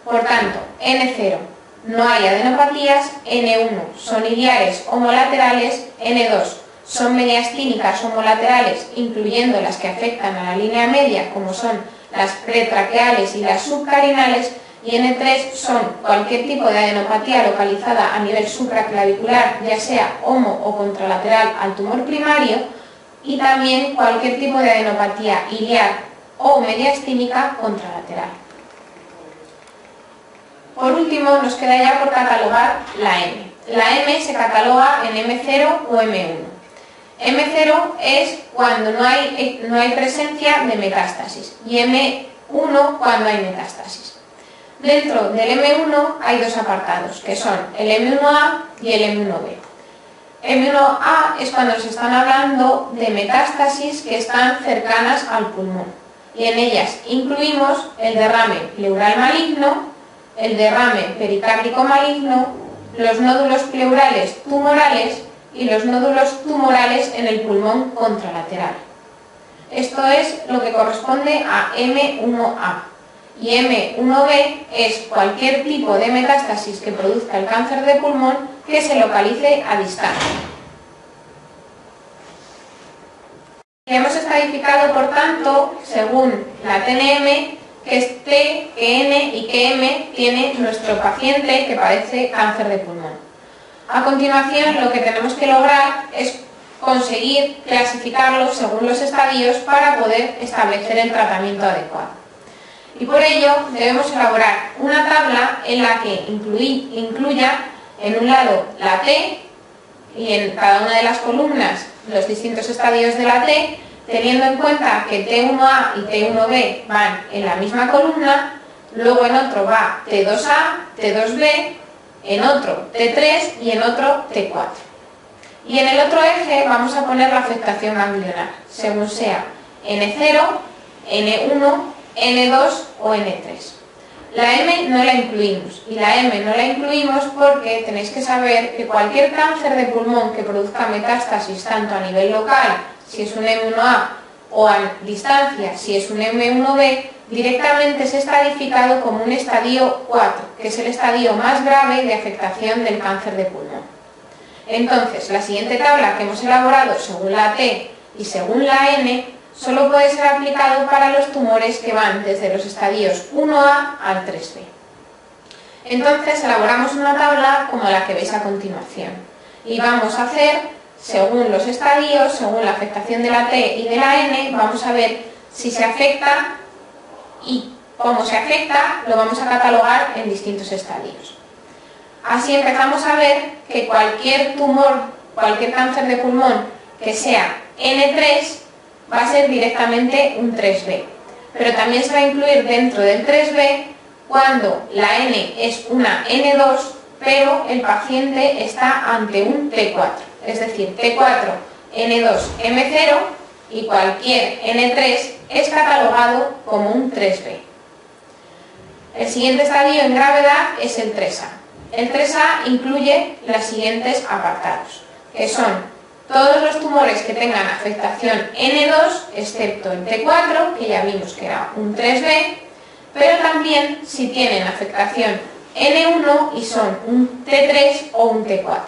Por tanto, N0, no hay adenopatías. N1 son iliares homolaterales. N2 son mediastínicas homolaterales, incluyendo las que afectan a la línea media, como son las pretraqueales y las subcarinales. Y N3 son cualquier tipo de adenopatía localizada a nivel supraclavicular, ya sea homo o contralateral al tumor primario, y también cualquier tipo de adenopatía iliar o mediastínica contralateral. Por último, nos queda ya por catalogar la M. La M se cataloga en M0 o M1. M0 es cuando no hay presencia de metástasis, y M1 cuando hay metástasis. Dentro del M1 hay dos apartados, que son el M1A y el M1B. M1A es cuando nos están hablando de metástasis que están cercanas al pulmón, y en ellas incluimos el derrame pleural maligno, el derrame pericárdico maligno, los nódulos pleurales tumorales y los nódulos tumorales en el pulmón contralateral. Esto es lo que corresponde a M1A. Y M1B es cualquier tipo de metástasis que produzca el cáncer de pulmón que se localice a distancia. Y hemos estadificado, por tanto, según la TNM, que es T, que N y que M tiene nuestro paciente que padece cáncer de pulmón. A continuación, lo que tenemos que lograr es conseguir clasificarlos según los estadios para poder establecer el tratamiento adecuado. Y por ello debemos elaborar una tabla en la que incluya en un lado la T y en cada una de las columnas los distintos estadios de la T, teniendo en cuenta que T1A y T1B van en la misma columna. Luego en otro va T2A, T2B, en otro T3 y en otro T4. Y en el otro eje vamos a poner la afectación ganglionar, según sea N0, N1, N2 o N3. La M no la incluimos, y la M no la incluimos porque tenéis que saber que cualquier cáncer de pulmón que produzca metástasis tanto a nivel local, si es un M1A, o a distancia, si es un M1B, directamente es estadificado como un estadio 4, que es el estadio más grave de afectación del cáncer de pulmón. Entonces, la siguiente tabla que hemos elaborado según la T y según la N solo puede ser aplicado para los tumores que van desde los estadios 1A al 3B. Entonces elaboramos una tabla como la que veis a continuación y vamos a hacer, según los estadios, según la afectación de la T y de la N, vamos a ver si se afecta y cómo se afecta lo vamos a catalogar en distintos estadios. Así empezamos a ver que cualquier tumor, cualquier cáncer de pulmón que sea N3 va a ser directamente un 3B, pero también se va a incluir dentro del 3B cuando la N es una N2, pero el paciente está ante un T4, es decir, T4, N2, M0, y cualquier N3 es catalogado como un 3B. El siguiente estadio en gravedad es el 3A. El 3A incluye los siguientes apartados, que son todos los tumores que tengan afectación N2, excepto el T4, que ya vimos que era un 3B, pero también si tienen afectación N1 y son un T3 o un T4.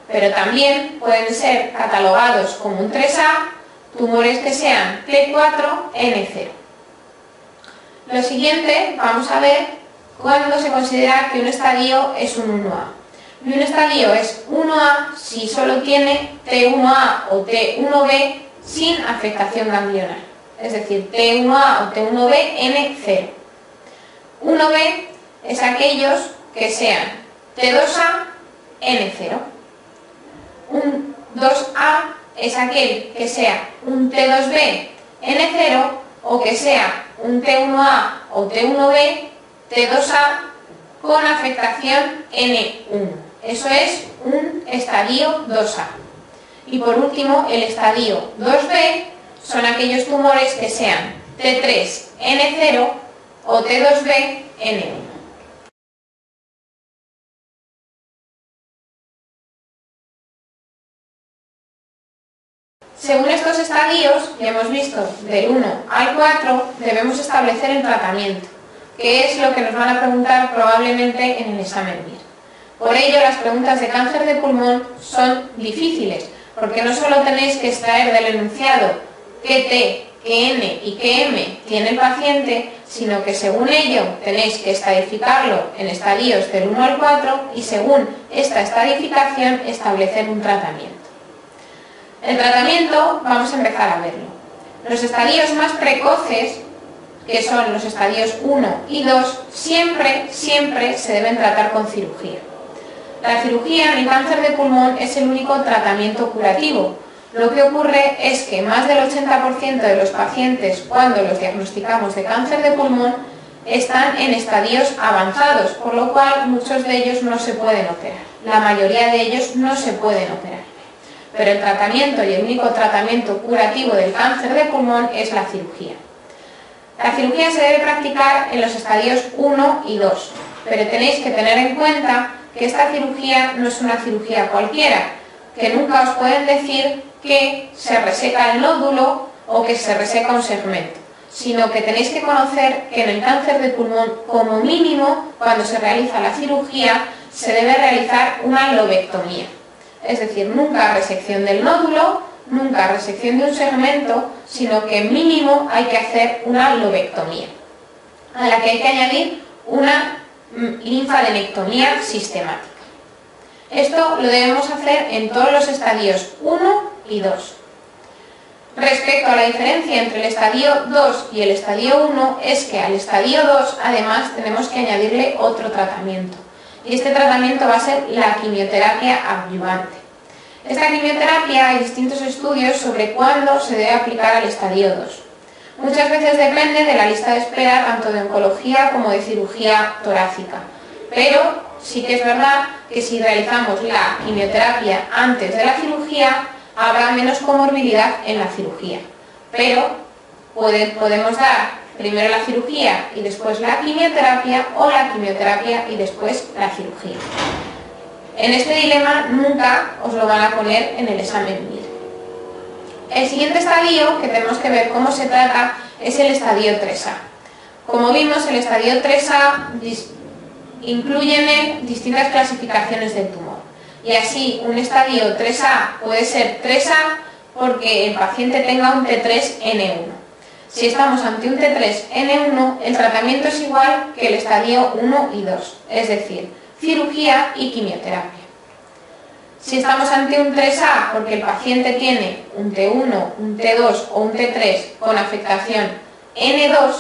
pero también pueden ser catalogados como un 3A tumores que sean T4N0. Lo siguiente, vamos a ver cuándo se considera que un estadio es un 1A. Y un estadio es 1A si solo tiene T1A o T1B sin afectación ganglionar, es decir, T1A o T1B N0. 1B es aquellos que sean T2A N0. Un 2A es aquel que sea un T2B N0 o que sea un T1A o T1B T2A con afectación N1. Eso es un estadio 2A. Y por último, el estadio 2B son aquellos tumores que sean T3N0 o T2B N1. Según estos estadios, ya hemos visto del 1 al 4, debemos establecer el tratamiento, que es lo que nos van a preguntar probablemente en el examen MIR. Por ello, las preguntas de cáncer de pulmón son difíciles, porque no solo tenéis que extraer del enunciado qué T, qué N y qué M tiene el paciente, sino que según ello tenéis que estadificarlo en estadios del 1 al 4 y según esta estadificación establecer un tratamiento. El tratamiento vamos a empezar a verlo. Los estadios más precoces, que son los estadios 1 y 2, siempre se deben tratar con cirugía. La cirugía en el cáncer de pulmón es el único tratamiento curativo. Lo que ocurre es que más del 80% de los pacientes, cuando los diagnosticamos de cáncer de pulmón, están en estadios avanzados, por lo cual muchos de ellos no se pueden operar. La mayoría de ellos no se pueden operar. Pero el tratamiento y el único tratamiento curativo del cáncer de pulmón es la cirugía. La cirugía se debe practicar en los estadios 1 y 2, pero tenéis que tener en cuenta que esta cirugía no es una cirugía cualquiera, que nunca os pueden decir que se reseca el nódulo o que se reseca un segmento, sino que tenéis que conocer que en el cáncer de pulmón, como mínimo, cuando se realiza la cirugía, se debe realizar una lobectomía. Es decir, nunca resección del nódulo, nunca resección de un segmento, sino que mínimo hay que hacer una lobectomía, a la que hay que añadir una linfadenectomía sistemática. Esto lo debemos hacer en todos los estadios 1 y 2. Respecto a la diferencia entre el estadio 2 y el estadio 1, es que al estadio 2 además tenemos que añadirle otro tratamiento. Y este tratamiento va a ser la quimioterapia adyuvante. Esta quimioterapia hay distintos estudios sobre cuándo se debe aplicar al estadio 2. Muchas veces depende de la lista de espera tanto de oncología como de cirugía torácica. Pero sí que es verdad que si realizamos la quimioterapia antes de la cirugía, habrá menos comorbilidad en la cirugía. Pero podemos dar primero la cirugía y después la quimioterapia, o la quimioterapia y después la cirugía. En este dilema nunca os lo van a poner en el examen MIR. El siguiente estadio que tenemos que ver cómo se trata es el estadio 3A. Como vimos, el estadio 3A incluye en él distintas clasificaciones del tumor. Y así, un estadio 3A puede ser 3A porque el paciente tenga un T3N1. Si estamos ante un T3N1, el tratamiento es igual que el estadio 1 y 2, es decir, cirugía y quimioterapia. Si estamos ante un 3A porque el paciente tiene un T1, un T2 o un T3 con afectación N2,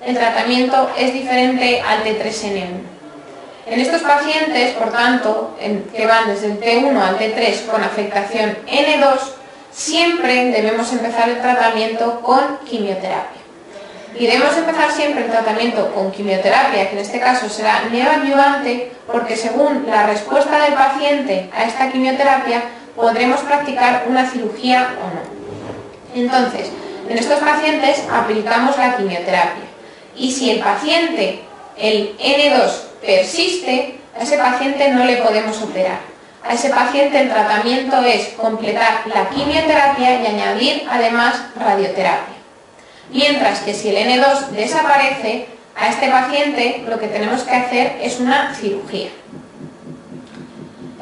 el tratamiento es diferente al T3N1. En estos pacientes, por tanto, que van desde el T1 al T3 con afectación N2, siempre debemos empezar el tratamiento con quimioterapia. Y debemos empezar siempre el tratamiento con quimioterapia, que en este caso será neoadyuvante, porque según la respuesta del paciente a esta quimioterapia, podremos practicar una cirugía o no. Entonces, en estos pacientes aplicamos la quimioterapia. Y si el paciente, el N2, persiste, a ese paciente no le podemos operar. A ese paciente el tratamiento es completar la quimioterapia y añadir además radioterapia. Mientras que si el N2 desaparece, a este paciente lo que tenemos que hacer es una cirugía.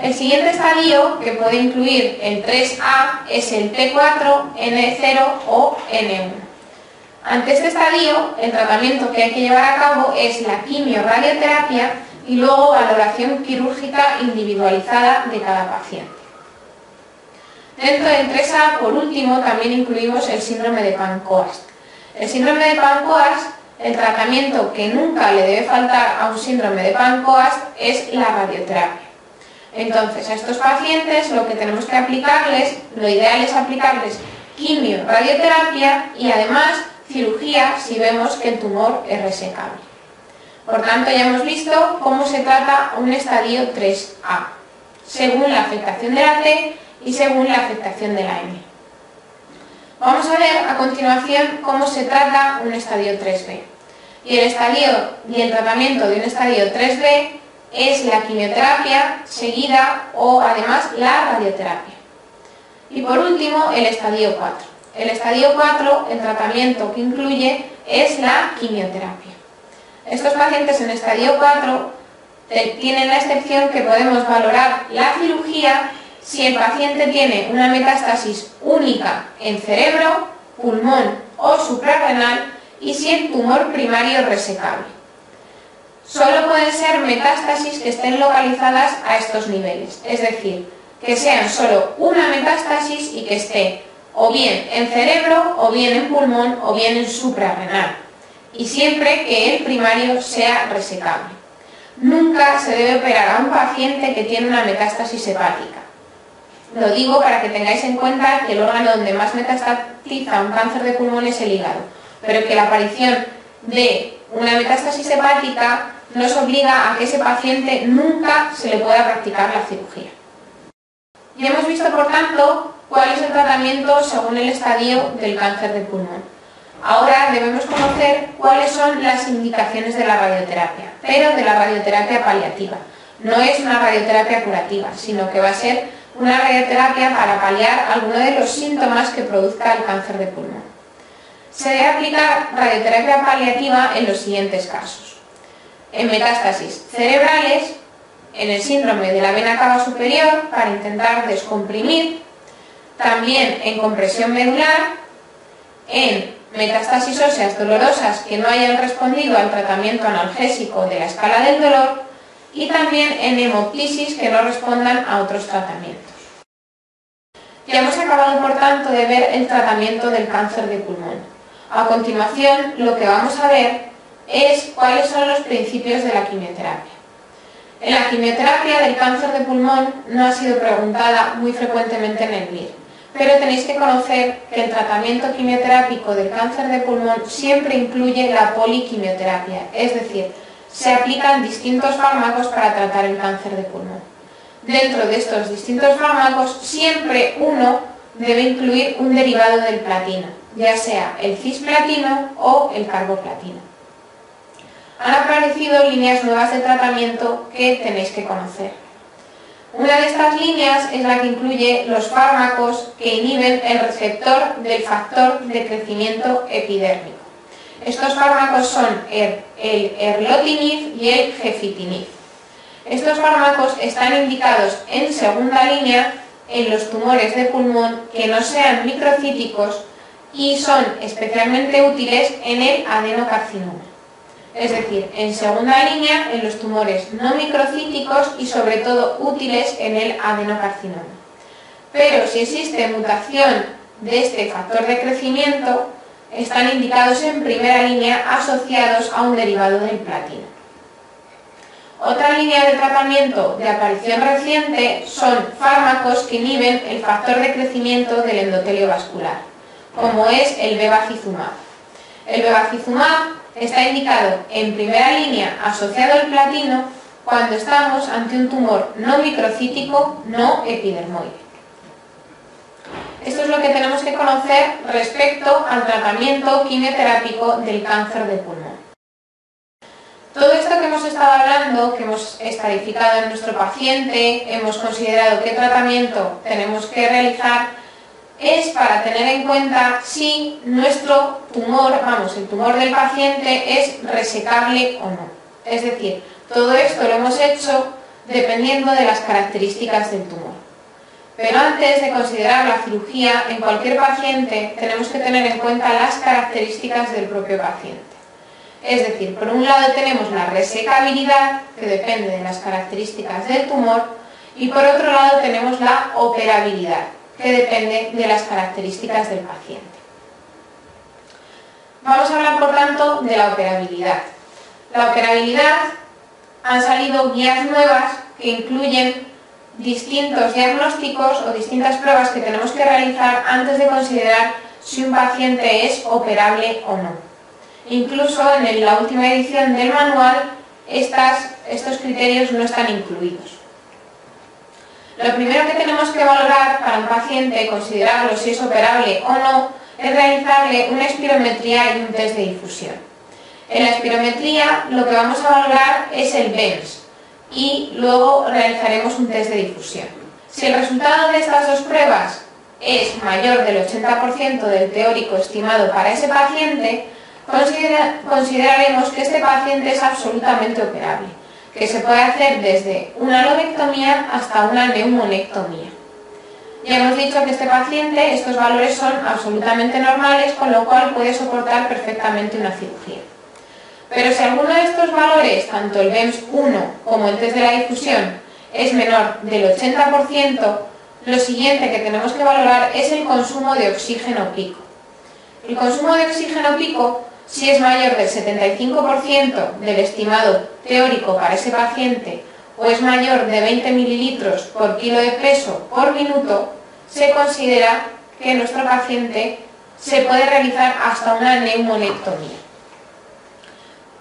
El siguiente estadio, que puede incluir el 3A, es el T4, N0 o N1. Ante este estadio, el tratamiento que hay que llevar a cabo es la quimio-radioterapia y luego valoración quirúrgica individualizada de cada paciente. Dentro del 3A, por último, también incluimos el síndrome de Pancoast. El síndrome de Pancoast, el tratamiento que nunca le debe faltar a un síndrome de Pancoast es la radioterapia. Entonces, a estos pacientes lo que tenemos que aplicarles, lo ideal es aplicarles quimio, radioterapia y además cirugía si vemos que el tumor es resecable. Por tanto, ya hemos visto cómo se trata un estadio 3A, según la afectación de la T y según la afectación de la M. Vamos a ver a continuación cómo se trata un estadio 3B. Y el tratamiento de un estadio 3B es la quimioterapia seguida o además la radioterapia. Y por último, el estadio 4. El estadio 4, el tratamiento que incluye es la quimioterapia. Estos pacientes en estadio 4 tienen la excepción que podemos valorar la cirugía si el paciente tiene una metástasis única en cerebro, pulmón o suprarrenal y si el tumor primario es resecable. Solo pueden ser metástasis que estén localizadas a estos niveles, es decir, que sean solo una metástasis y que esté o bien en cerebro, o bien en pulmón, o bien en suprarrenal, y siempre que el primario sea resecable. Nunca se debe operar a un paciente que tiene una metástasis hepática. Lo digo para que tengáis en cuenta que el órgano donde más metastatiza un cáncer de pulmón es el hígado, pero que la aparición de una metástasis hepática nos obliga a que ese paciente nunca se le pueda practicar la cirugía. Ya hemos visto, por tanto, cuál es el tratamiento según el estadio del cáncer de pulmón. Ahora debemos conocer cuáles son las indicaciones de la radioterapia, pero de la radioterapia paliativa. No es una radioterapia curativa, sino que va a ser una radioterapia para paliar alguno de los síntomas que produzca el cáncer de pulmón. Se debe aplicar radioterapia paliativa en los siguientes casos: en metástasis cerebrales, en el síndrome de la vena cava superior para intentar descomprimir, también en compresión medular, en metástasis óseas dolorosas que no hayan respondido al tratamiento analgésico de la escala del dolor y también en hemoptisis que no respondan a otros tratamientos. Ya hemos acabado, por tanto, de ver el tratamiento del cáncer de pulmón. A continuación, lo que vamos a ver es cuáles son los principios de la quimioterapia. En la quimioterapia del cáncer de pulmón no ha sido preguntada muy frecuentemente en el MIR, pero tenéis que conocer que el tratamiento quimioterápico del cáncer de pulmón siempre incluye la poliquimioterapia, es decir, se aplican distintos fármacos para tratar el cáncer de pulmón. Dentro de estos distintos fármacos, siempre uno debe incluir un derivado del platino, ya sea el cisplatino o el carboplatino. Han aparecido líneas nuevas de tratamiento que tenéis que conocer. Una de estas líneas es la que incluye los fármacos que inhiben el receptor del factor de crecimiento epidérmico. Estos fármacos son el erlotinib y el gefitinib. Estos fármacos están indicados en segunda línea en los tumores de pulmón que no sean microcíticos y son especialmente útiles en el adenocarcinoma. Es decir, en segunda línea en los tumores no microcíticos y sobre todo útiles en el adenocarcinoma. Pero si existe mutación de este factor de crecimiento, están indicados en primera línea asociados a un derivado del platino. Otra línea de tratamiento de aparición reciente son fármacos que inhiben el factor de crecimiento del endotelio vascular, como es el bevacizumab. El bevacizumab está indicado en primera línea asociado al platino cuando estamos ante un tumor no microcítico, no epidermoide. Esto es lo que tenemos que conocer respecto al tratamiento quimioterápico del cáncer de pulmón. Todo esto que hemos estado hablando, que hemos estadificado en nuestro paciente, hemos considerado qué tratamiento tenemos que realizar, es para tener en cuenta si nuestro tumor, el tumor del paciente es resecable o no. Es decir, todo esto lo hemos hecho dependiendo de las características del tumor. Pero antes de considerar la cirugía en cualquier paciente, tenemos que tener en cuenta las características del propio paciente. Es decir, por un lado tenemos la resecabilidad, que depende de las características del tumor, y por otro lado tenemos la operabilidad, que depende de las características del paciente. Vamos a hablar, por tanto, de la operabilidad. La operabilidad, han salido guías nuevas que incluyen distintos diagnósticos o distintas pruebas que tenemos que realizar antes de considerar si un paciente es operable o no. Incluso en la última edición del manual estos criterios no están incluidos. Lo primero que tenemos que valorar para un paciente, considerarlo si es operable o no, es realizarle una espirometría y un test de difusión. En la espirometría lo que vamos a valorar es el BEMS y luego realizaremos un test de difusión. Si el resultado de estas dos pruebas es mayor del 80% del teórico estimado para ese paciente, consideraremos que este paciente es absolutamente operable, que se puede hacer desde una lobectomía hasta una neumonectomía. Ya hemos dicho que este paciente, estos valores son absolutamente normales, con lo cual puede soportar perfectamente una cirugía. Pero si alguno de estos valores, tanto el BEMS 1 como el test de la difusión, es menor del 80%, lo siguiente que tenemos que valorar es el consumo de oxígeno pico. El consumo de oxígeno pico, si es mayor del 75% del estimado teórico para ese paciente o es mayor de 20 mililitros por kilo de peso por minuto, se considera que nuestro paciente se puede realizar hasta una neumonectomía.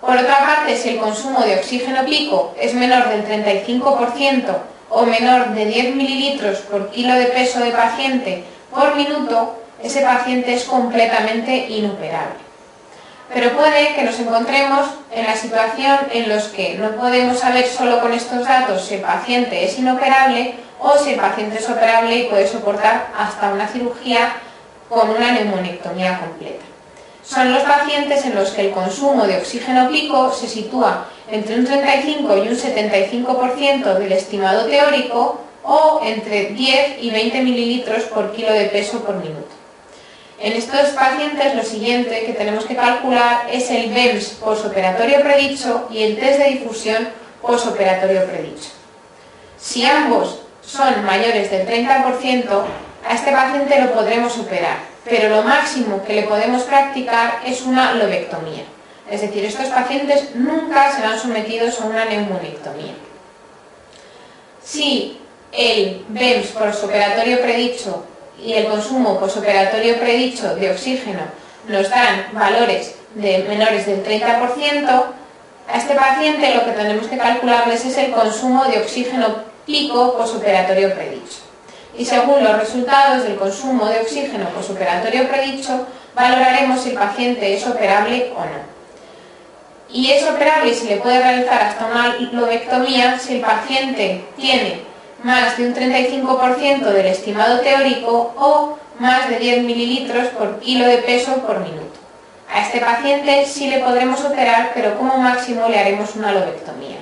Por otra parte, si el consumo de oxígeno pico es menor del 35% o menor de 10 mililitros por kilo de peso de paciente por minuto, ese paciente es completamente inoperable. Pero puede que nos encontremos en la situación en la que no podemos saber solo con estos datos si el paciente es inoperable o si el paciente es operable y puede soportar hasta una cirugía con una neumonectomía completa. Son los pacientes en los que el consumo de oxígeno pico se sitúa entre un 35 y un 75% del estimado teórico o entre 10 y 20 mililitros por kilo de peso por minuto. En estos pacientes lo siguiente que tenemos que calcular es el BEMS posoperatorio predicho y el test de difusión posoperatorio predicho. Si ambos son mayores del 30%, a este paciente lo podremos operar, pero lo máximo que le podemos practicar es una lobectomía. Es decir, estos pacientes nunca serán sometidos a una neumonectomía. Si el BEMS posoperatorio predicho y el consumo posoperatorio predicho de oxígeno nos dan valores de menores del 30%, a este paciente lo que tenemos que calcularles es el consumo de oxígeno pico posoperatorio predicho. Y según los resultados del consumo de oxígeno posoperatorio predicho, valoraremos si el paciente es operable o no. Y es operable y se le puede realizar hasta una lobectomía si el paciente tiene más de un 35% del estimado teórico o más de 10 mililitros por kilo de peso por minuto. A este paciente sí le podremos operar, pero como máximo le haremos una lobectomía.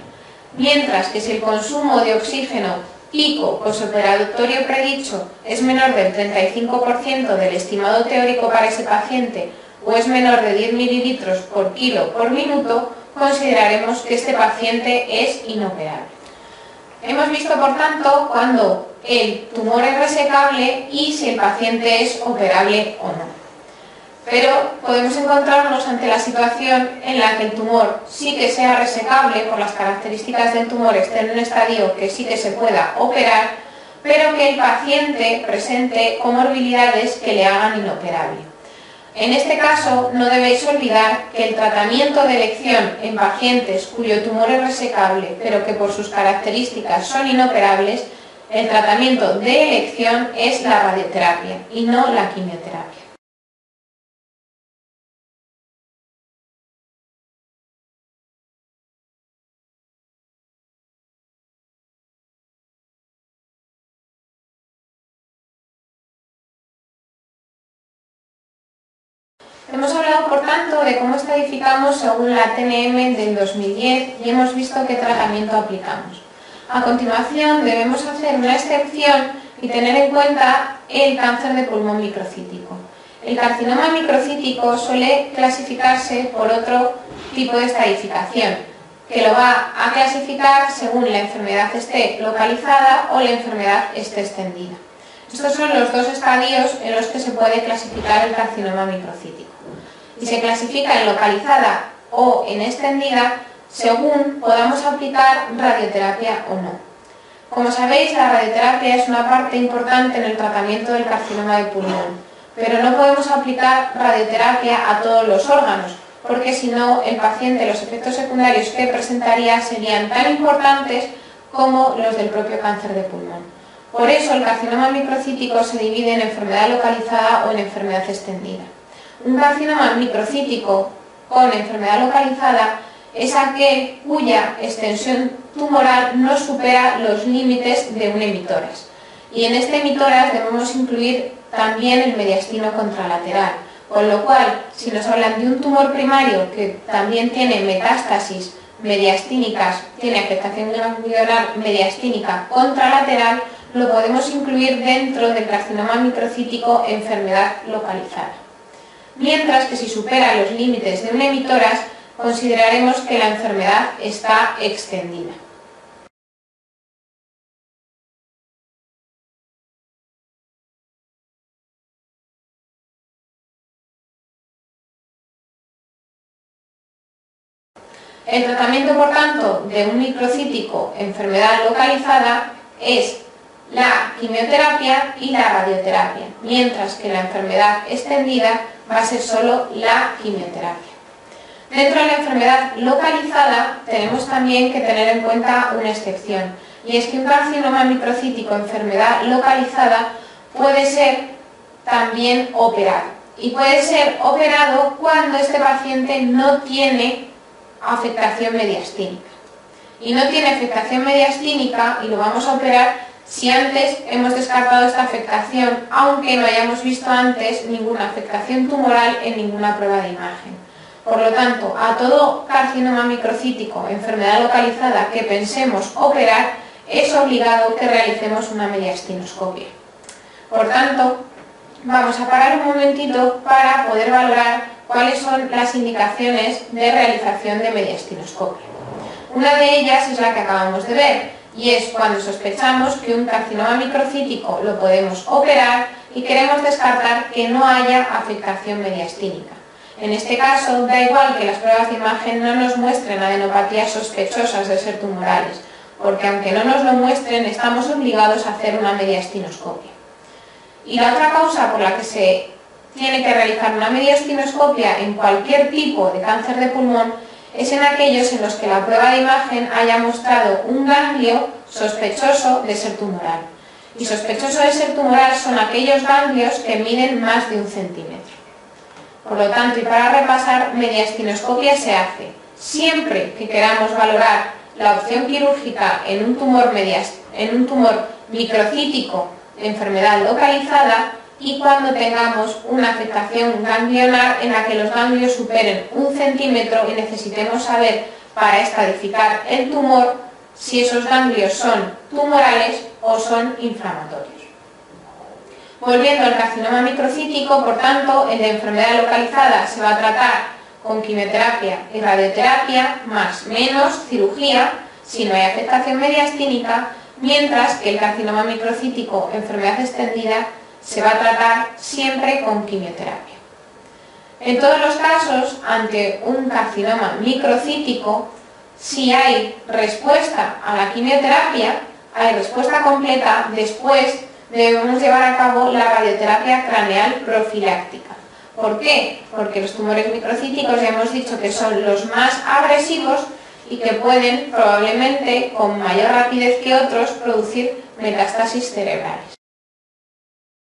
Mientras que si el consumo de oxígeno pico posoperatorio predicho es menor del 35% del estimado teórico para ese paciente o es menor de 10 mililitros por kilo por minuto, consideraremos que este paciente es inoperable. Hemos visto, por tanto, cuando el tumor es resecable y si el paciente es operable o no. Pero podemos encontrarnos ante la situación en la que el tumor sí que sea resecable, por las características del tumor esté en un estadio que sí que se pueda operar, pero que el paciente presente comorbilidades que le hagan inoperable. En este caso, no debéis olvidar que el tratamiento de elección en pacientes cuyo tumor es resecable, pero que por sus características son inoperables, el tratamiento de elección es la radioterapia y no la quimioterapia. Hemos hablado, por tanto, de cómo estadificamos según la TNM del 2010 y hemos visto qué tratamiento aplicamos. A continuación debemos hacer una excepción y tener en cuenta el cáncer de pulmón microcítico. El carcinoma microcítico suele clasificarse por otro tipo de estadificación, que lo va a clasificar según la enfermedad esté localizada o la enfermedad esté extendida. Estos son los dos estadios en los que se puede clasificar el carcinoma microcítico. Y se clasifica en localizada o en extendida según podamos aplicar radioterapia o no. Como sabéis, la radioterapia es una parte importante en el tratamiento del carcinoma de pulmón, pero no podemos aplicar radioterapia a todos los órganos, porque si no, el paciente, los efectos secundarios que presentaría serían tan importantes como los del propio cáncer de pulmón. Por eso, el carcinoma microcítico se divide en enfermedad localizada o en enfermedad extendida. Un carcinoma microcítico con enfermedad localizada es aquel cuya extensión tumoral no supera los límites de un emitoras. Y en este emitoras debemos incluir también el mediastino contralateral, con lo cual, si nos hablan de un tumor primario que también tiene metástasis mediastínicas, tiene afectación ganglionar mediastínica contralateral, lo podemos incluir dentro del carcinoma microcítico enfermedad localizada. Mientras que si supera los límites de un emitoras, consideraremos que la enfermedad está extendida. El tratamiento, por tanto, de un microcítico enfermedad localizada es la quimioterapia y la radioterapia, mientras que la enfermedad extendida va a ser solo la quimioterapia. Dentro de la enfermedad localizada tenemos también que tener en cuenta una excepción, y es que un carcinoma microcítico enfermedad localizada puede ser también operado. Y puede ser operado cuando este paciente no tiene afectación mediastínica. Y no tiene afectación mediastínica y lo vamos a operar si antes hemos descartado esta afectación, aunque no hayamos visto antes ninguna afectación tumoral en ninguna prueba de imagen. Por lo tanto, a todo carcinoma microcítico, enfermedad localizada que pensemos operar, es obligado que realicemos una mediastinoscopia. Por tanto, vamos a parar un momentito para poder valorar cuáles son las indicaciones de realización de mediastinoscopia. Una de ellas es la que acabamos de ver, y es cuando sospechamos que un carcinoma microcítico lo podemos operar y queremos descartar que no haya afectación mediastínica. En este caso, da igual que las pruebas de imagen no nos muestren adenopatías sospechosas de ser tumorales, porque aunque no nos lo muestren, estamos obligados a hacer una mediastinoscopia. Y la otra causa por la que se tiene que realizar una mediastinoscopia en cualquier tipo de cáncer de pulmón es en aquellos en los que la prueba de imagen haya mostrado un ganglio sospechoso de ser tumoral. Y sospechoso de ser tumoral son aquellos ganglios que miden más de 1 centímetro. Por lo tanto, y para repasar, mediastinoscopia se hace siempre que queramos valorar la opción quirúrgica en un tumor microcítico de enfermedad localizada y cuando tengamos una afectación ganglionar en la que los ganglios superen 1 centímetro y necesitemos saber para estadificar el tumor si esos ganglios son tumorales o son inflamatorios. Volviendo al carcinoma microcítico, por tanto, el de enfermedad localizada se va a tratar con quimioterapia y radioterapia, más menos cirugía, si no hay afectación mediastínica, mientras que el carcinoma microcítico enfermedad extendida se va a tratar siempre con quimioterapia. En todos los casos, ante un carcinoma microcítico, si hay respuesta a la quimioterapia, hay respuesta completa, después debemos llevar a cabo la radioterapia craneal profiláctica. ¿Por qué? Porque los tumores microcíticos ya hemos dicho que son los más agresivos y que pueden probablemente con mayor rapidez que otros producir metástasis cerebrales.